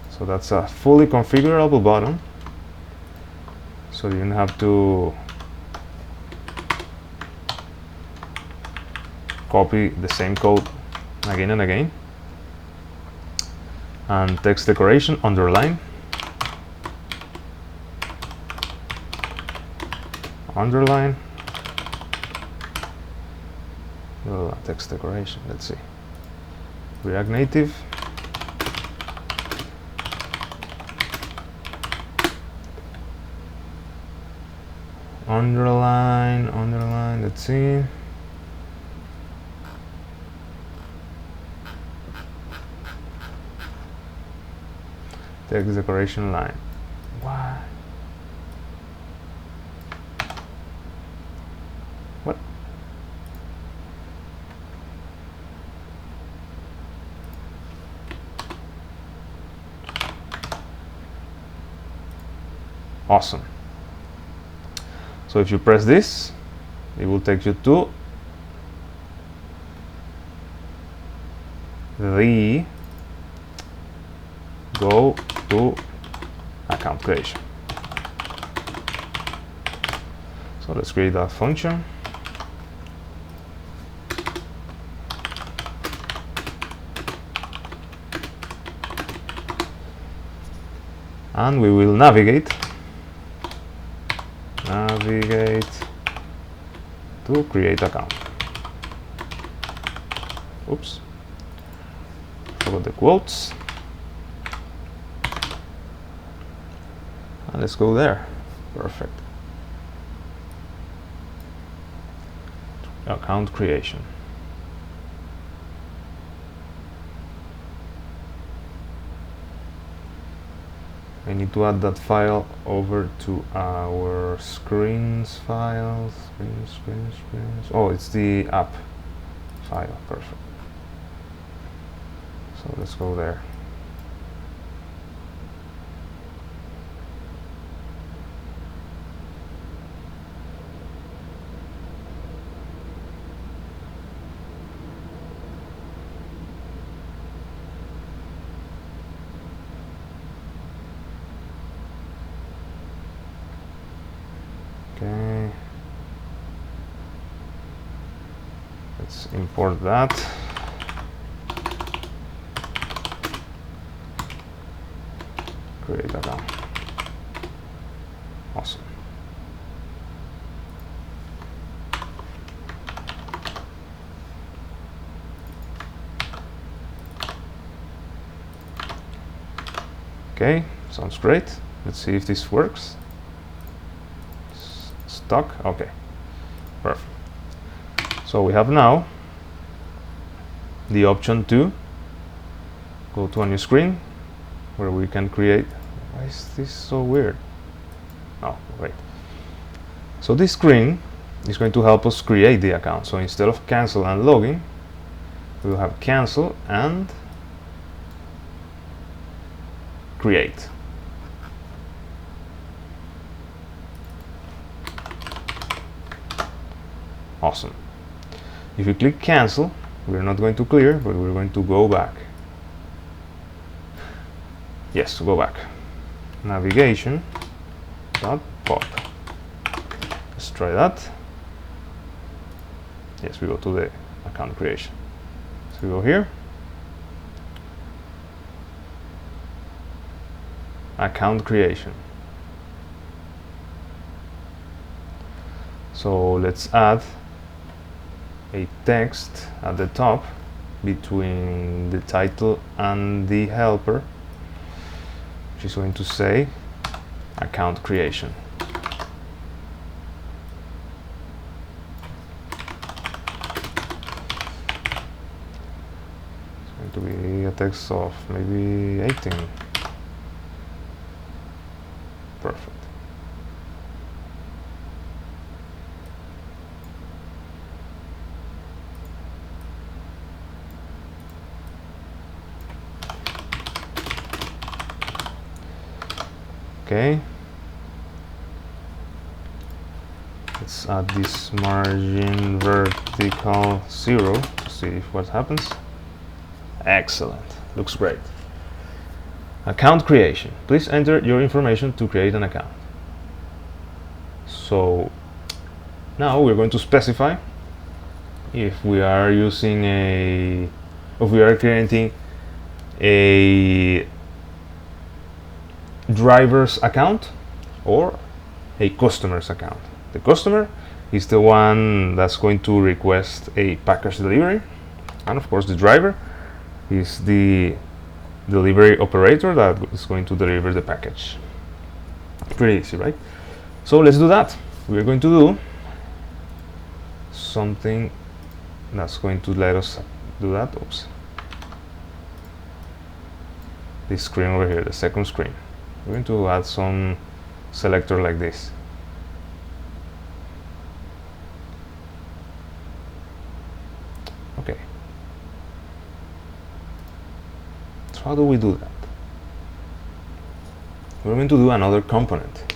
So that's a fully configurable button. So you don't have to copy the same code again and again. And text decoration, underline. Underline. Oh, text decoration, let's see. React Native. Underline, underline, let's see. Text decoration line. Why? What? Awesome. So if you press this, it will take you to the go to account creation. So let's create that function. And we will navigate to create account. Oops, forgot the quotes. And let's go there. Perfect. Account creation. I need to add that file over to our screens files. Screens. Oh, it's the app file. Perfect. So let's go there. Okay, let's import that. Create account. Awesome. Okay, sounds great. Let's see if this works. Stuck. Okay, perfect. So we have now the option to go to a new screen where we can create. Why is this so weird? Oh, wait. So this screen is going to help us create the account. So instead of cancel and login, we will have cancel and create. Awesome. If you click cancel, we're not going to clear, but we're going to go back. Yes, go back. Navigation dot pop. Let's try that. Yes, we go to the account creation. So we go here. Account creation. So let's add a text at the top between the title and the helper, which is going to say account creation. It's going to be a text of maybe 18. Perfect. Okay, let's add this margin vertical 0 to see if what happens. Excellent, looks great. Account creation. Please enter your information to create an account. So now we're going to specify if we are using if we are creating a driver's account or a customer's account. The customer is the one that's going to request a package delivery, and of course the driver is the delivery operator that is going to deliver the package. Pretty easy, right? So let's do that. We're going to do something that's going to let us do that. Oops. This screen over here, the second screen. We're going to add some selector like this. Okay. So how do we do that? We're going to do another component.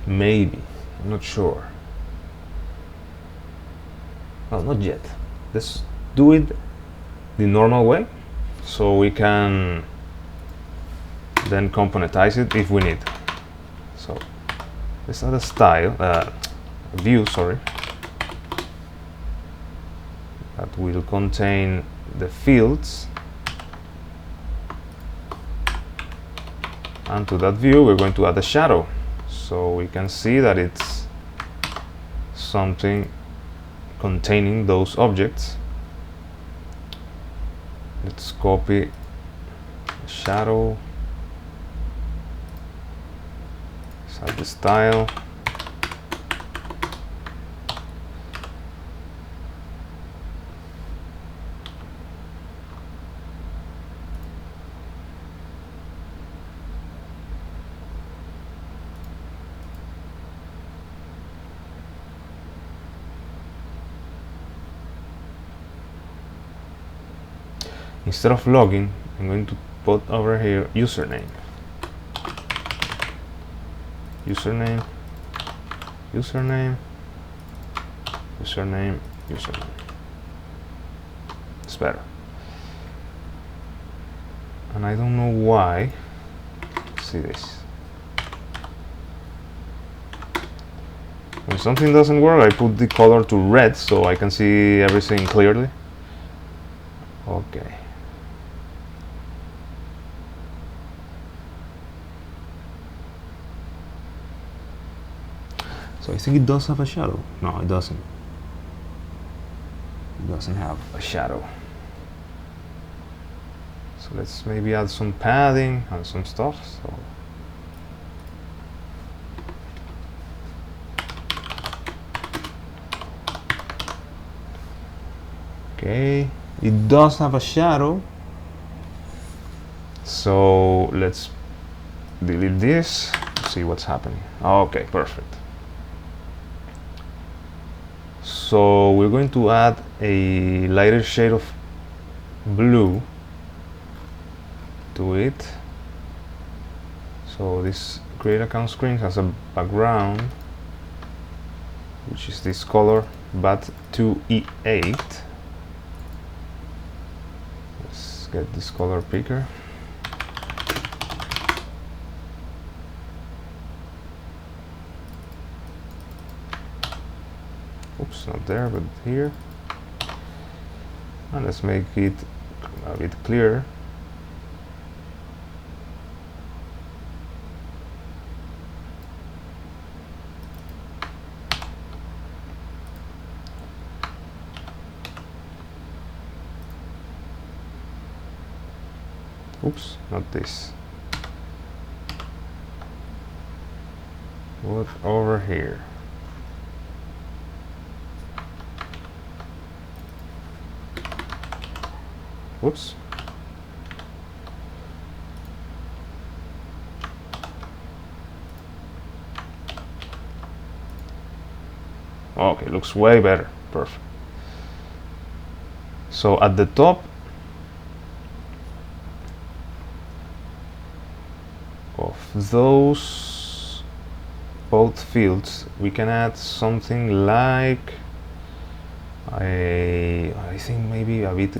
Maybe. I'm not sure. Well, not yet. Let's do it the normal way so we can then componentize it if we need. So let's add a style, view, sorry, that will contain the fields, and to that view we're going to add a shadow so we can see that it's something containing those objects. Let's copy the shadow. Add the style. Instead of login, I'm going to put over here username. Username, username, username, username. It's better. And I don't know why. Let's see this. When something doesn't work, I put the color to red so I can see everything clearly. Okay. So I think it does have a shadow. No, it doesn't. It doesn't have a shadow. So let's maybe add some padding and some stuff. So okay, it does have a shadow. So let's delete this, see what's happening. Okay, perfect. So we're going to add a lighter shade of blue to it. So this create account screen has a background, which is this color BAT2E8. Let's get this color picker. Oops, not there, but here. And let's make it a bit clearer. Oops, not this. What over here? Whoops. Okay, looks way better. Perfect. So at the top of those both fields, we can add something like I think maybe a bit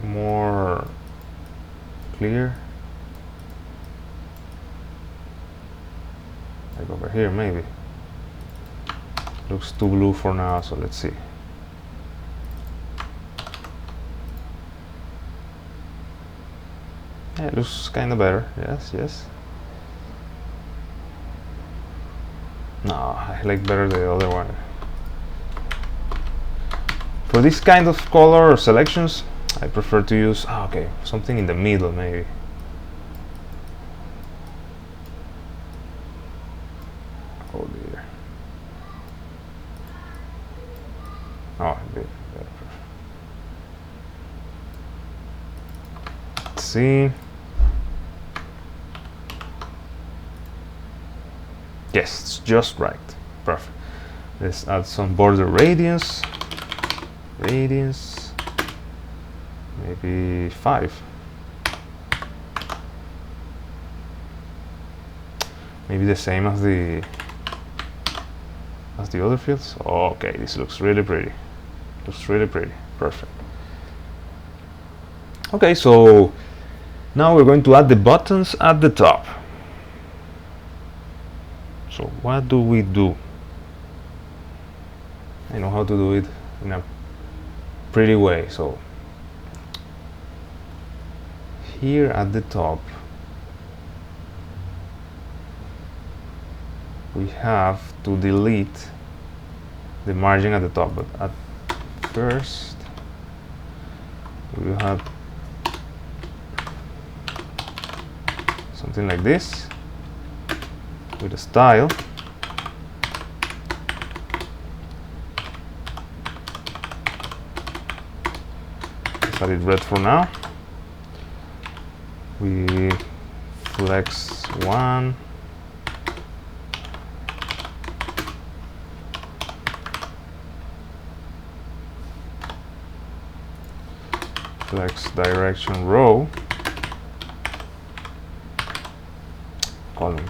more clear, like over here. Maybe looks too blue for now, so let's see. Yeah, it looks kind of better. Yes. No, I like better the other one. For this kind of color selections, I prefer to use okay, something in the middle maybe. Oh dear. Oh, a bit better. Let's see. Yes, it's just right. Perfect. Let's add some border radius. Maybe 5. Maybe the same as the other fields. Oh, okay, this looks really pretty. Perfect. Okay, so now we're going to add the buttons at the top. So what do we do? I know how to do it in a pretty way. So here at the top we have to delete the margin at the top, but at first we will have something like this with a style. Let's add it red for now. We flex 1, flex direction row, column.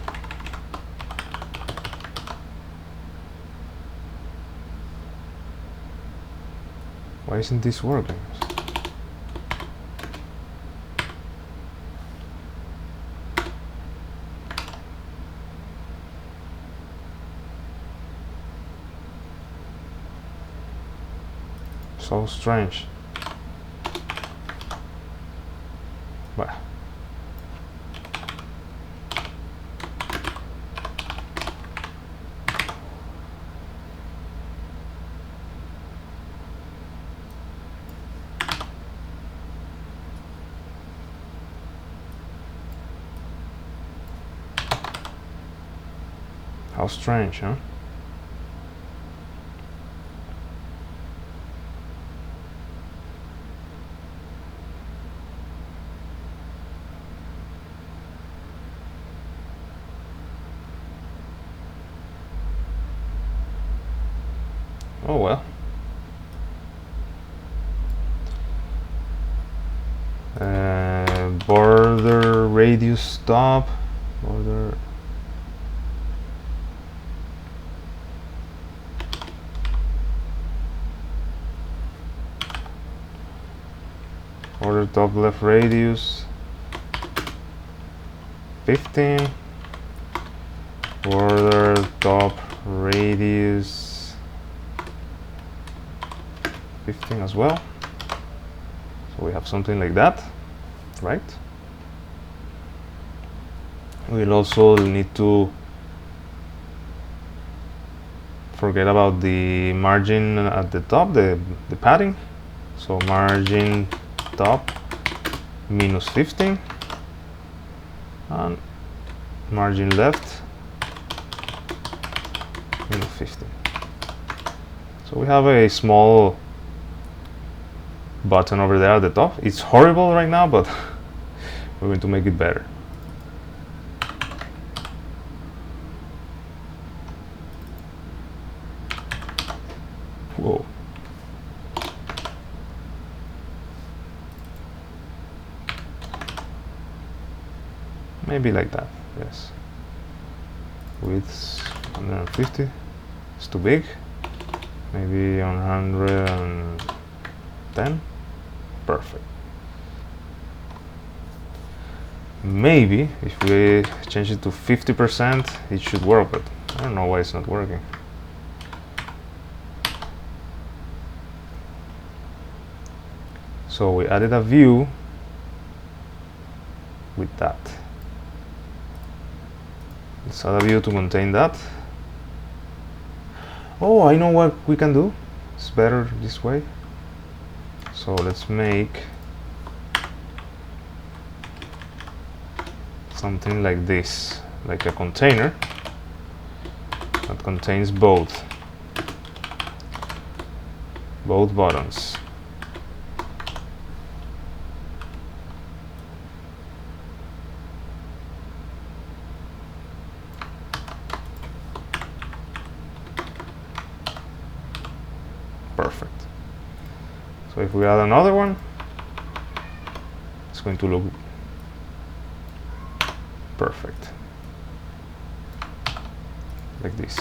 Why isn't this working? So strange. But how strange, huh? Oh well. Border radius stop. Border. Border top left radius 15. Border top radius 15 as well. So we have something like that, right? We'll also need to forget about the margin at the top, the padding. So margin top minus 15 and margin left minus 15. So we have a small button over there at the top. It's horrible right now, but we're going to make it better. Whoa. Maybe like that, yes. Width 150, it's too big. Maybe 110, perfect. Maybe if we change it to 50%, it should work, but I don't know why it's not working. So we added a view with that. Let's add a view to contain that. Oh, I know what we can do. It's better this way. So let's make something like this, like a container that contains both buttons. Perfect. So if we add another one, it's going to look perfect, like this.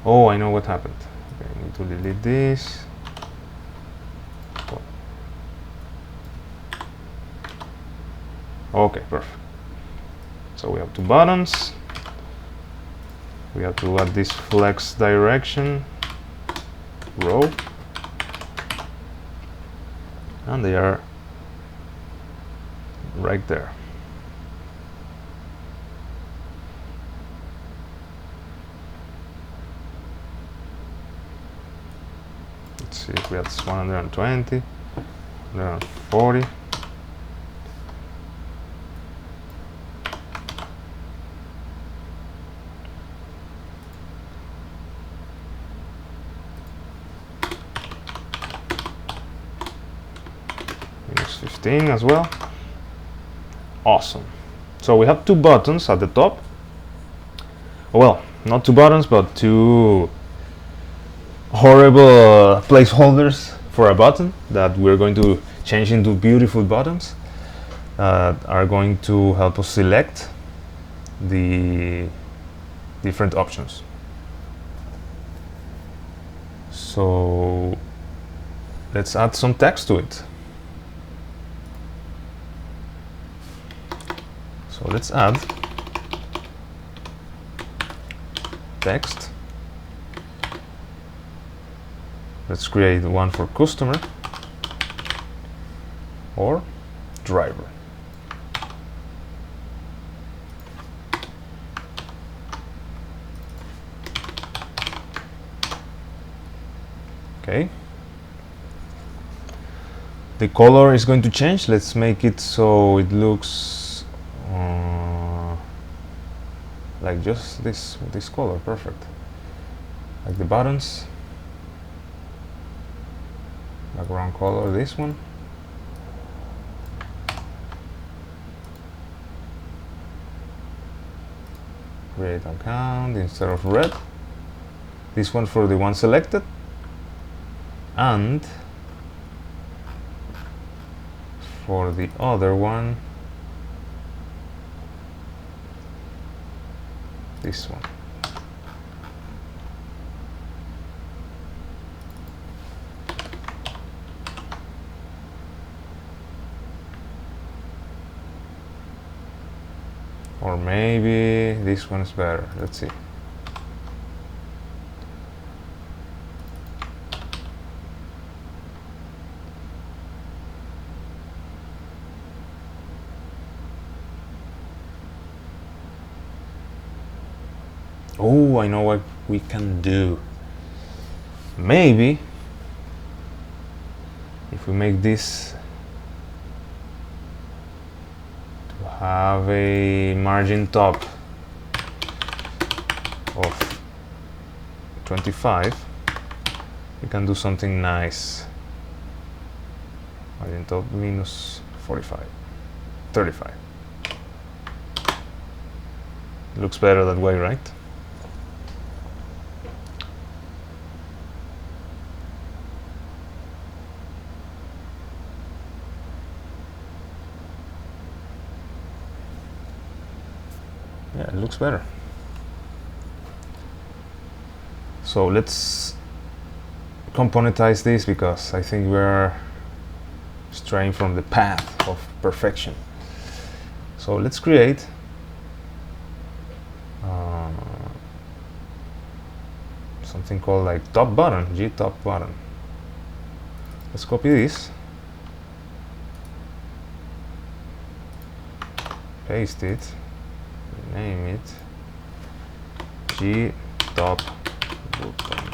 Oh, I know what happened. Okay, I need to delete this. Okay, perfect. So we have two buttons. We have to add this flex direction row, and they are right there. Let's see if we have 120, 140. Minus 15 as well. Awesome. So we have two buttons at the top. Well, not two buttons, but two horrible placeholders for a button that we're going to change into beautiful buttons that are going to help us select the different options. So let's add some text to it. So let's add text. Let's create one for customer or driver. Okay. The color is going to change. Let's make it so it looks like just this color. Perfect. Like the buttons. Background color, this one. Create account instead of red. This one for the one selected. And for the other one, this one. Or maybe this one is better. Let's see. Oh, I know what we can do. Maybe if we make this to have a margin top of 25, we can do something nice. Margin top minus 45, 35. Looks better that way, right? Yeah, it looks better. So let's componentize this because I think we're straying from the path of perfection. So let's create something called like top button, G top button. Let's copy this, paste it, name it G top button.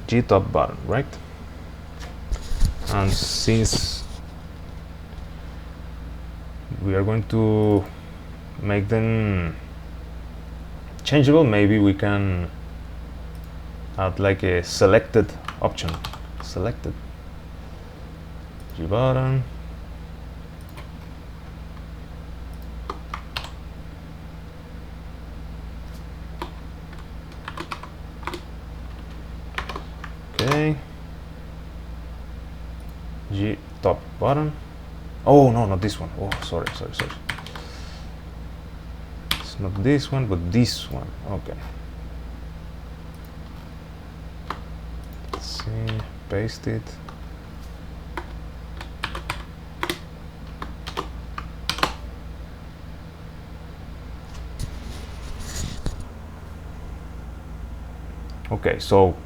G top button, right? And since we are going to make them changeable, maybe we can add like a selected option. Selected G button. Okay. G top button. Oh no, not this one. Oh, sorry. It's not this one, but this one. Okay. Let's see. Paste it. Okay, so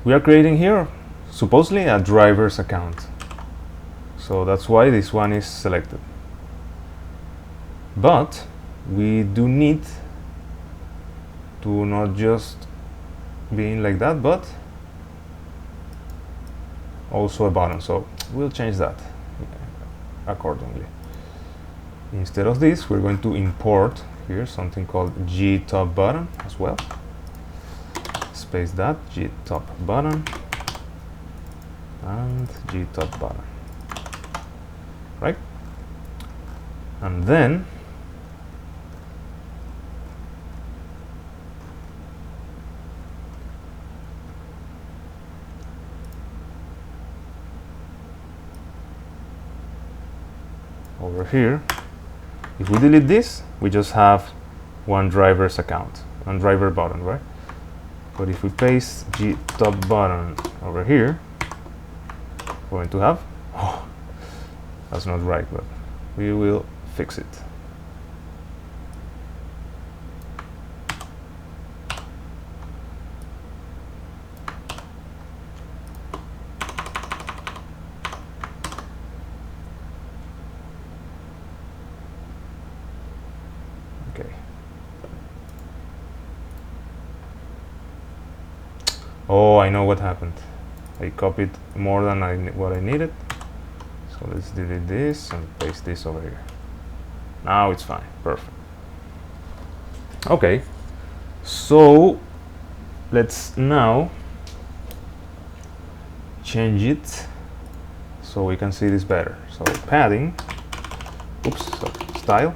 we are creating here supposedly a driver's account. So that's why this one is selected. But we do need to not just being like that, but also a button. So we'll change that accordingly. Instead of this, we're going to import here something called G top button as well. Space that, G top button and G top button, right? And then over here If we delete this, we just have one driver's account, one driver button, right? But if we paste G top button over here, we're going to have, oh, that's not right, but we will fix it. Okay. Oh, I know what happened. I copied more than what I needed. So let's delete this and paste this over here. Now it's fine. Perfect. Okay. So let's now change it so we can see this better. So padding. Oops. So style.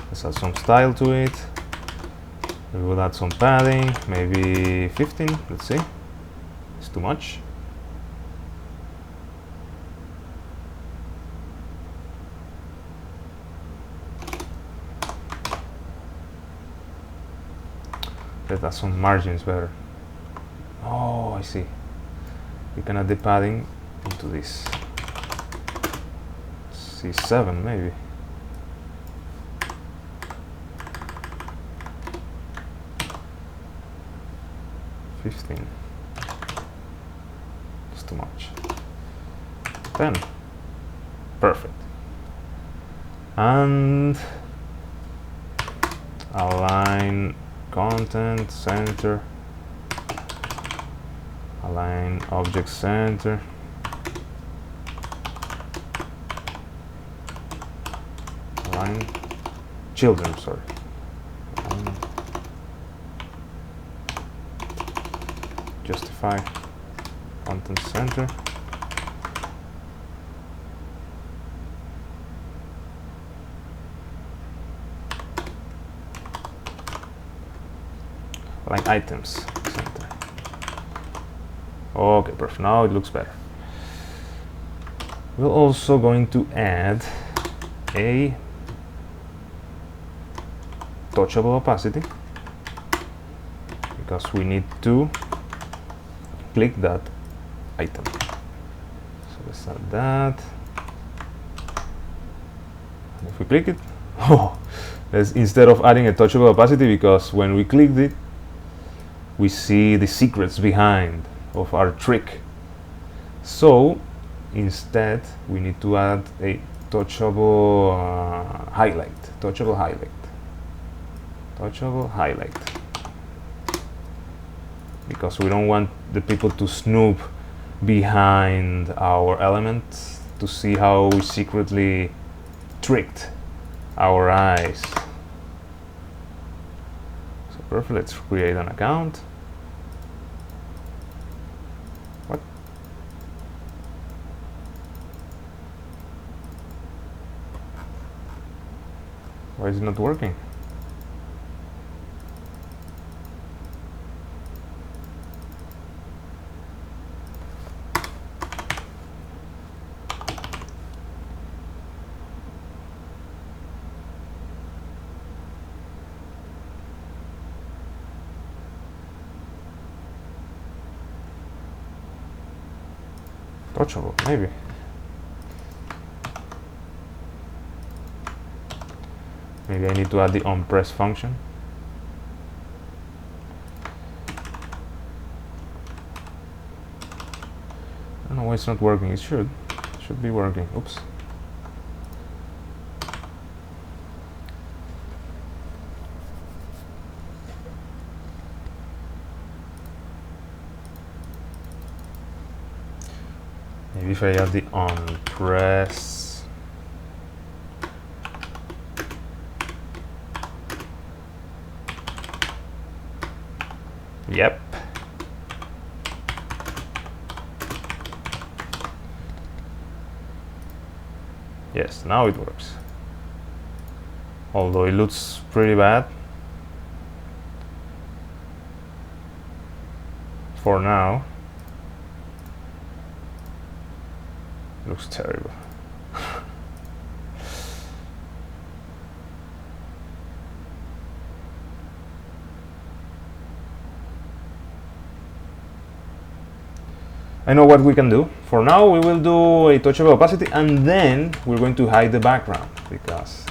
Let's add some style to it. We will add some padding, maybe 15, let's see. It's too much. Let's add some margins better. Oh, I see. We can add the padding into this. C7 maybe. 15. It's too much. 10. Perfect. And align content center. Align object center. Align children, sorry. Align justify content center. Like items center. Okay, perfect. Now it looks better. We're also going to add a touchable opacity because we need to click that item. So let's add that. And if we click it, oh, instead of adding a touchable opacity, because when we clicked it, we see the secrets behind of our trick. So instead, we need to add a touchable highlight. Touchable highlight. Touchable highlight. Because we don't want the people to snoop behind our elements to see how we secretly tricked our eyes. So perfect, let's create an account. What? Why is it not working? Touchable, maybe. Maybe I need to add the onPress function. I don't know why it's not working. It should be working. Oops. Maybe if I add the onPress. Yep. Yes, now it works. Although it looks pretty bad. For now. Looks terrible. I know what we can do. For now, we will do a touch of opacity, and then we're going to hide the background because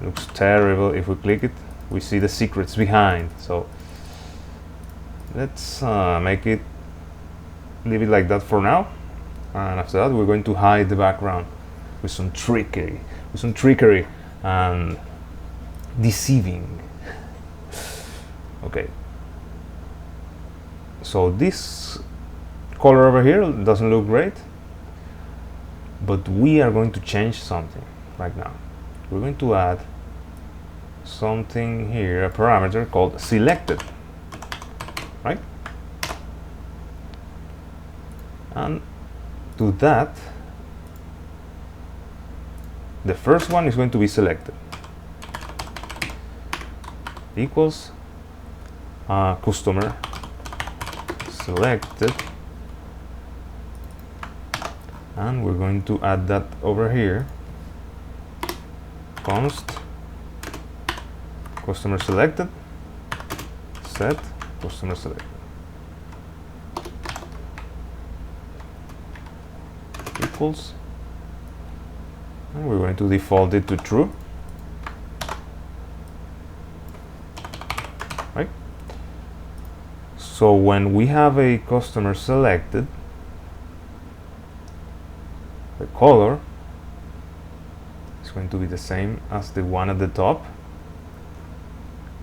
it looks terrible. If we click it, we see the secrets behind. So let's leave it like that for now, and after that, we're going to hide the background with some trickery and deceiving. Okay. So this color over here doesn't look great, but we are going to change something right now. We're going to add something here, a parameter called selected, right? And to that, the first one is going to be selected equals customer selected, and we're going to add that over here, const customer selected set customer selected equals, and we're going to default it to true, right? So when we have a customer selected, the color is going to be the same as the one at the top,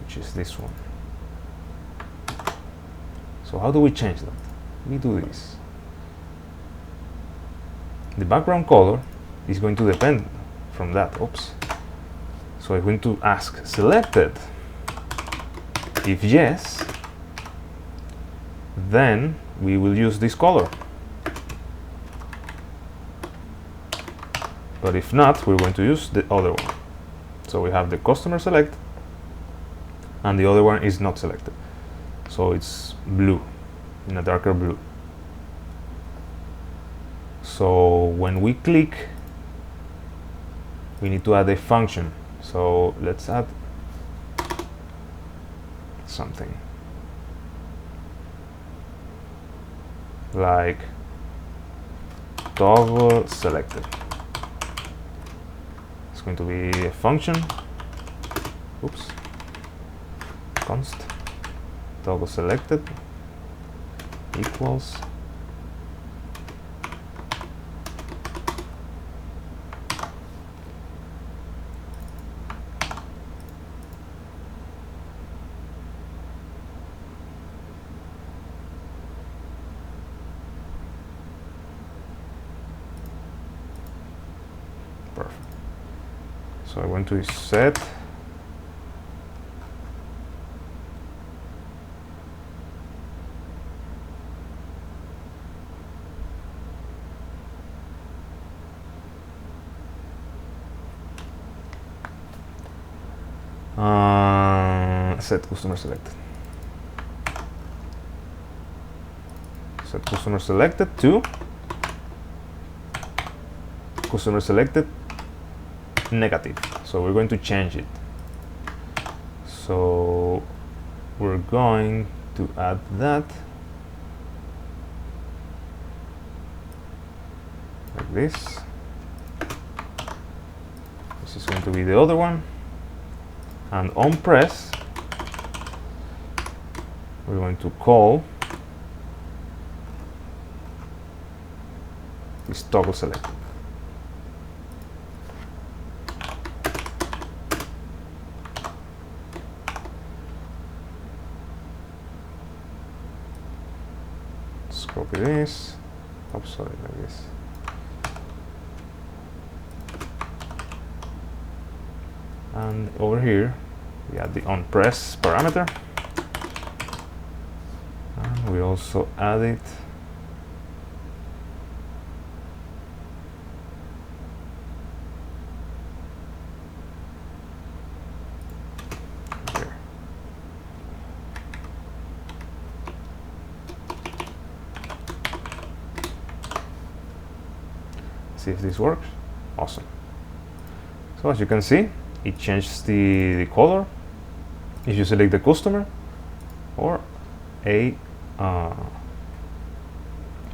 which is this one. So how do we change that? We do this. The background color is going to depend from that. Oops. So I'm going to ask selected. If yes, then we will use this color. But if not, we're going to use the other one. So we have the customer select, and the other one is not selected. So it's blue, in a darker blue. So when we click, we need to add a function. So let's add something like toggle selected. It's going to be a function. Oops. Const toggle selected equals perfect. So I want to set set customer selected. Set customer selected to customer selected negative. So we're going to change it. So we're going to add that like this. This is going to be the other one. And on press, we're going to call this toggle select. Let's copy this. Oh, sorry, like this. And over here, we add the on press parameter. And we also add it here. See if this works. Awesome. So as you can see, it changes the color if you select the customer or a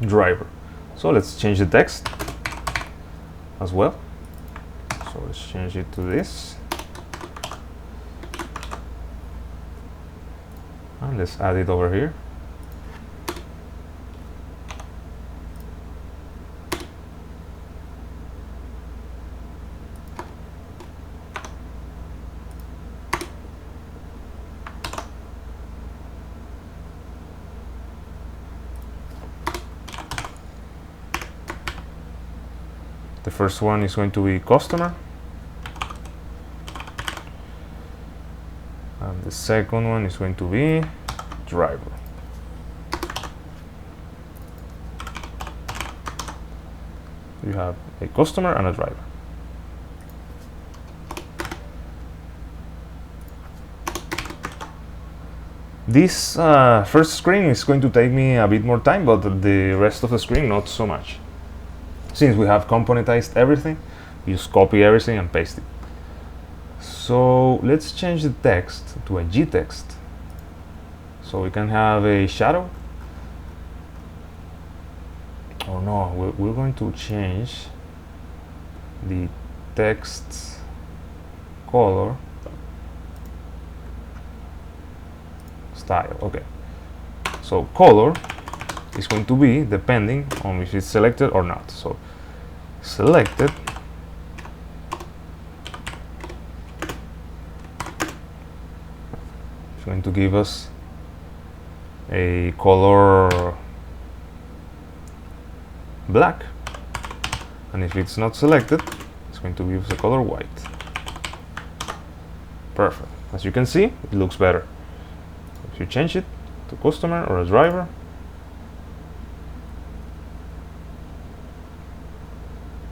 driver. So let's change the text as well. So let's change it to this. And let's add it over here. The first one is going to be customer, and the second one is going to be driver. You have a customer and a driver. This first screen is going to take me a bit more time, but the rest of the screen not so much. Since we have componentized everything, you just copy everything and paste it. So let's change the text to a G text. So we can have a shadow. Oh no, we're going to change the text color style. Okay. So color is going to be depending on if it's selected or not. So selected, it's going to give us a color black, and if it's not selected, it's going to give us a color white. Perfect. As you can see, it looks better. If you change it to customer or a driver,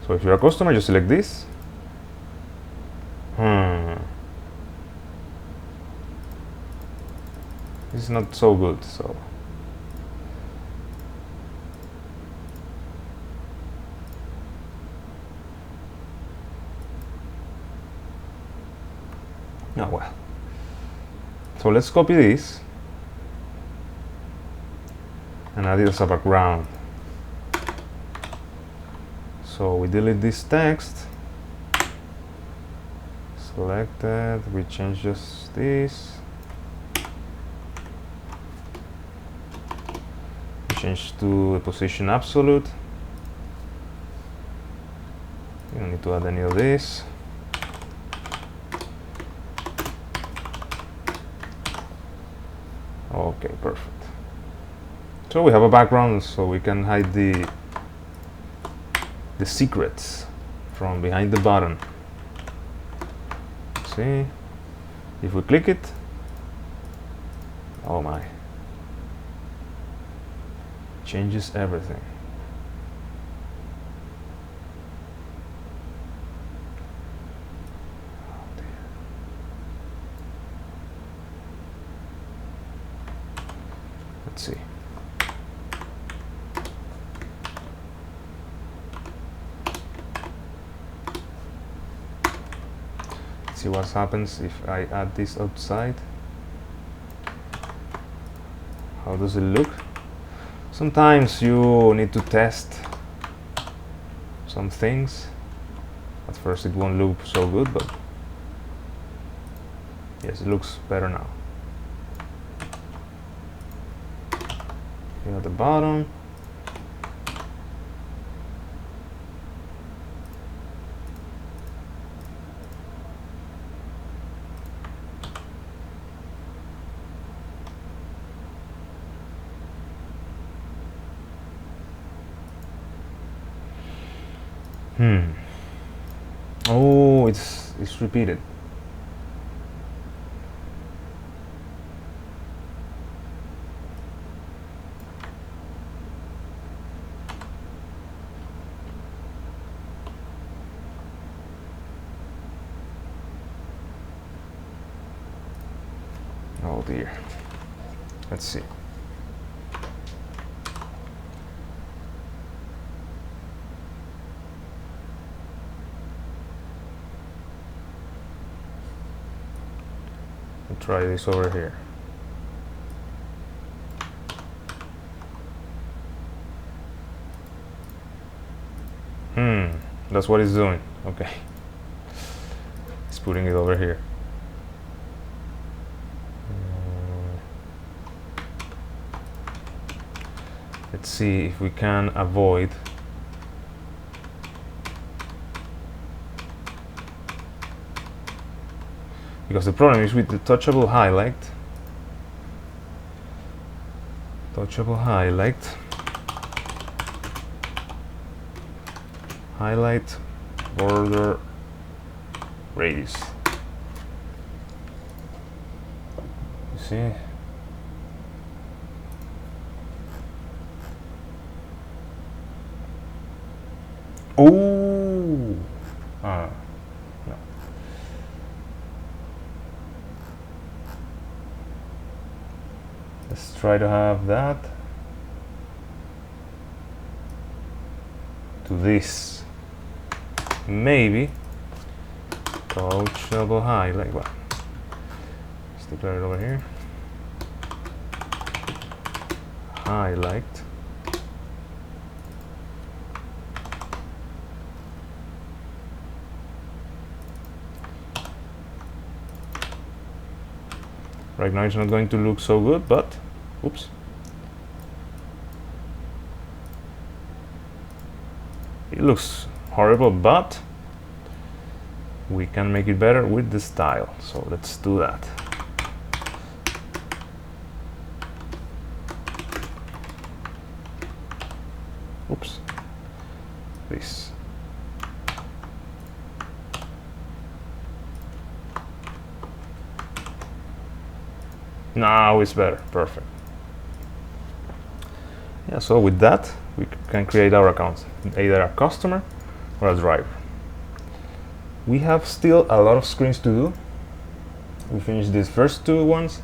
so if you're a customer, you select this. This is not so good, so oh well. So let's copy this and add it as a background. So we delete this text, selected, we change just this, we change to the position absolute, you don't need to add any of this. Okay, perfect. So we have a background, so we can hide the secrets from behind the button. See, if we click it, oh my, changes everything. Let's see. See what happens if I add this outside. How does it look? Sometimes you need to test some things. At first it won't look so good, but yes, it looks better now. Here at the bottom. Oh, it's repeated. Oh dear. Let's see. Try this over here. that's what it's doing. Okay, it's putting it over here. Let's see if we can avoid because the problem is with the touchable highlight. Highlight border radius. You see? Oh! No. Let's try to have that to this. Maybe touchable highlight. Well, let's declare it over here. Highlight. Right now it's not going to look so good, but oops. It looks horrible, but we can make it better with the style. So let's do that. Oops. This. Now it's better. Perfect. Yeah, so with that, we can create our accounts, either a customer or a driver. We have still a lot of screens to do. We finished these first two ones.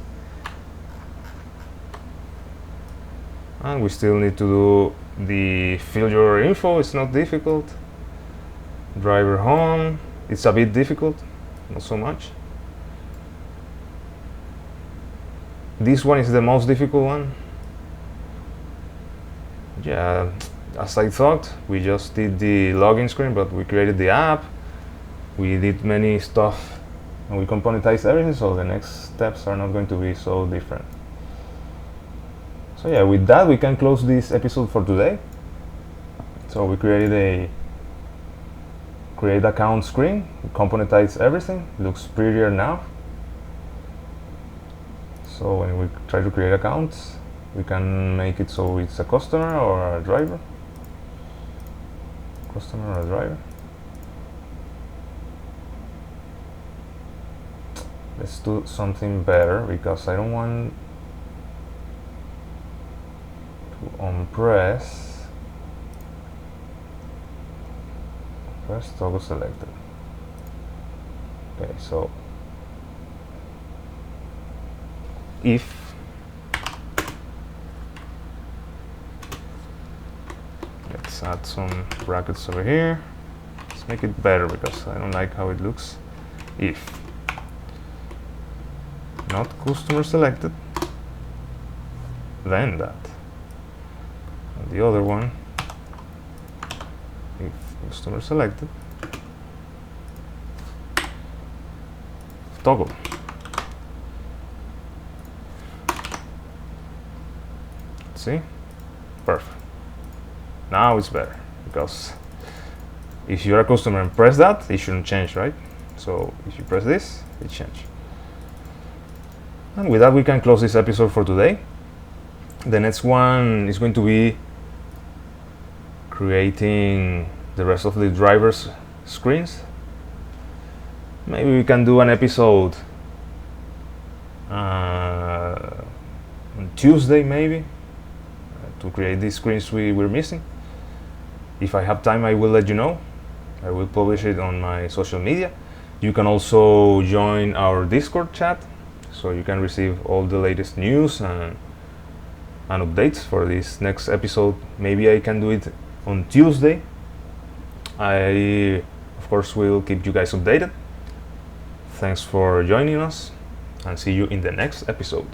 And we still need to do the fill your info. It's not difficult. Driver home, it's a bit difficult, not so much. This one is the most difficult one. Yeah, as I thought, we just did the login screen, but we created the app. We did many stuff and we componentized everything, so the next steps are not going to be so different. So yeah, with that we can close this episode for today. So we created a create account screen, we componentized everything, looks prettier now. So when we try to create accounts, we can make it so it's a customer or a driver. Customer or a driver. Let's do something better because I don't want to unpress. Press toggle selected. Okay, so if let's add some brackets over here. Let's make it better because I don't like how it looks. If not customer selected, then that. And the other one, if customer selected, toggle. See? Perfect. Now it's better because if you're a customer and press that, it shouldn't change, right? So if you press this, it changes. And with that, we can close this episode for today. The next one is going to be creating the rest of the drivers' screens. Maybe we can do an episode on Tuesday, maybe, to create these screens we were missing. If I have time, I will let you know. I will publish it on my social media. You can also join our Discord chat, so you can receive all the latest news and updates for this next episode. Maybe I can do it on Tuesday. I, of course, will keep you guys updated. Thanks for joining us, and see you in the next episode.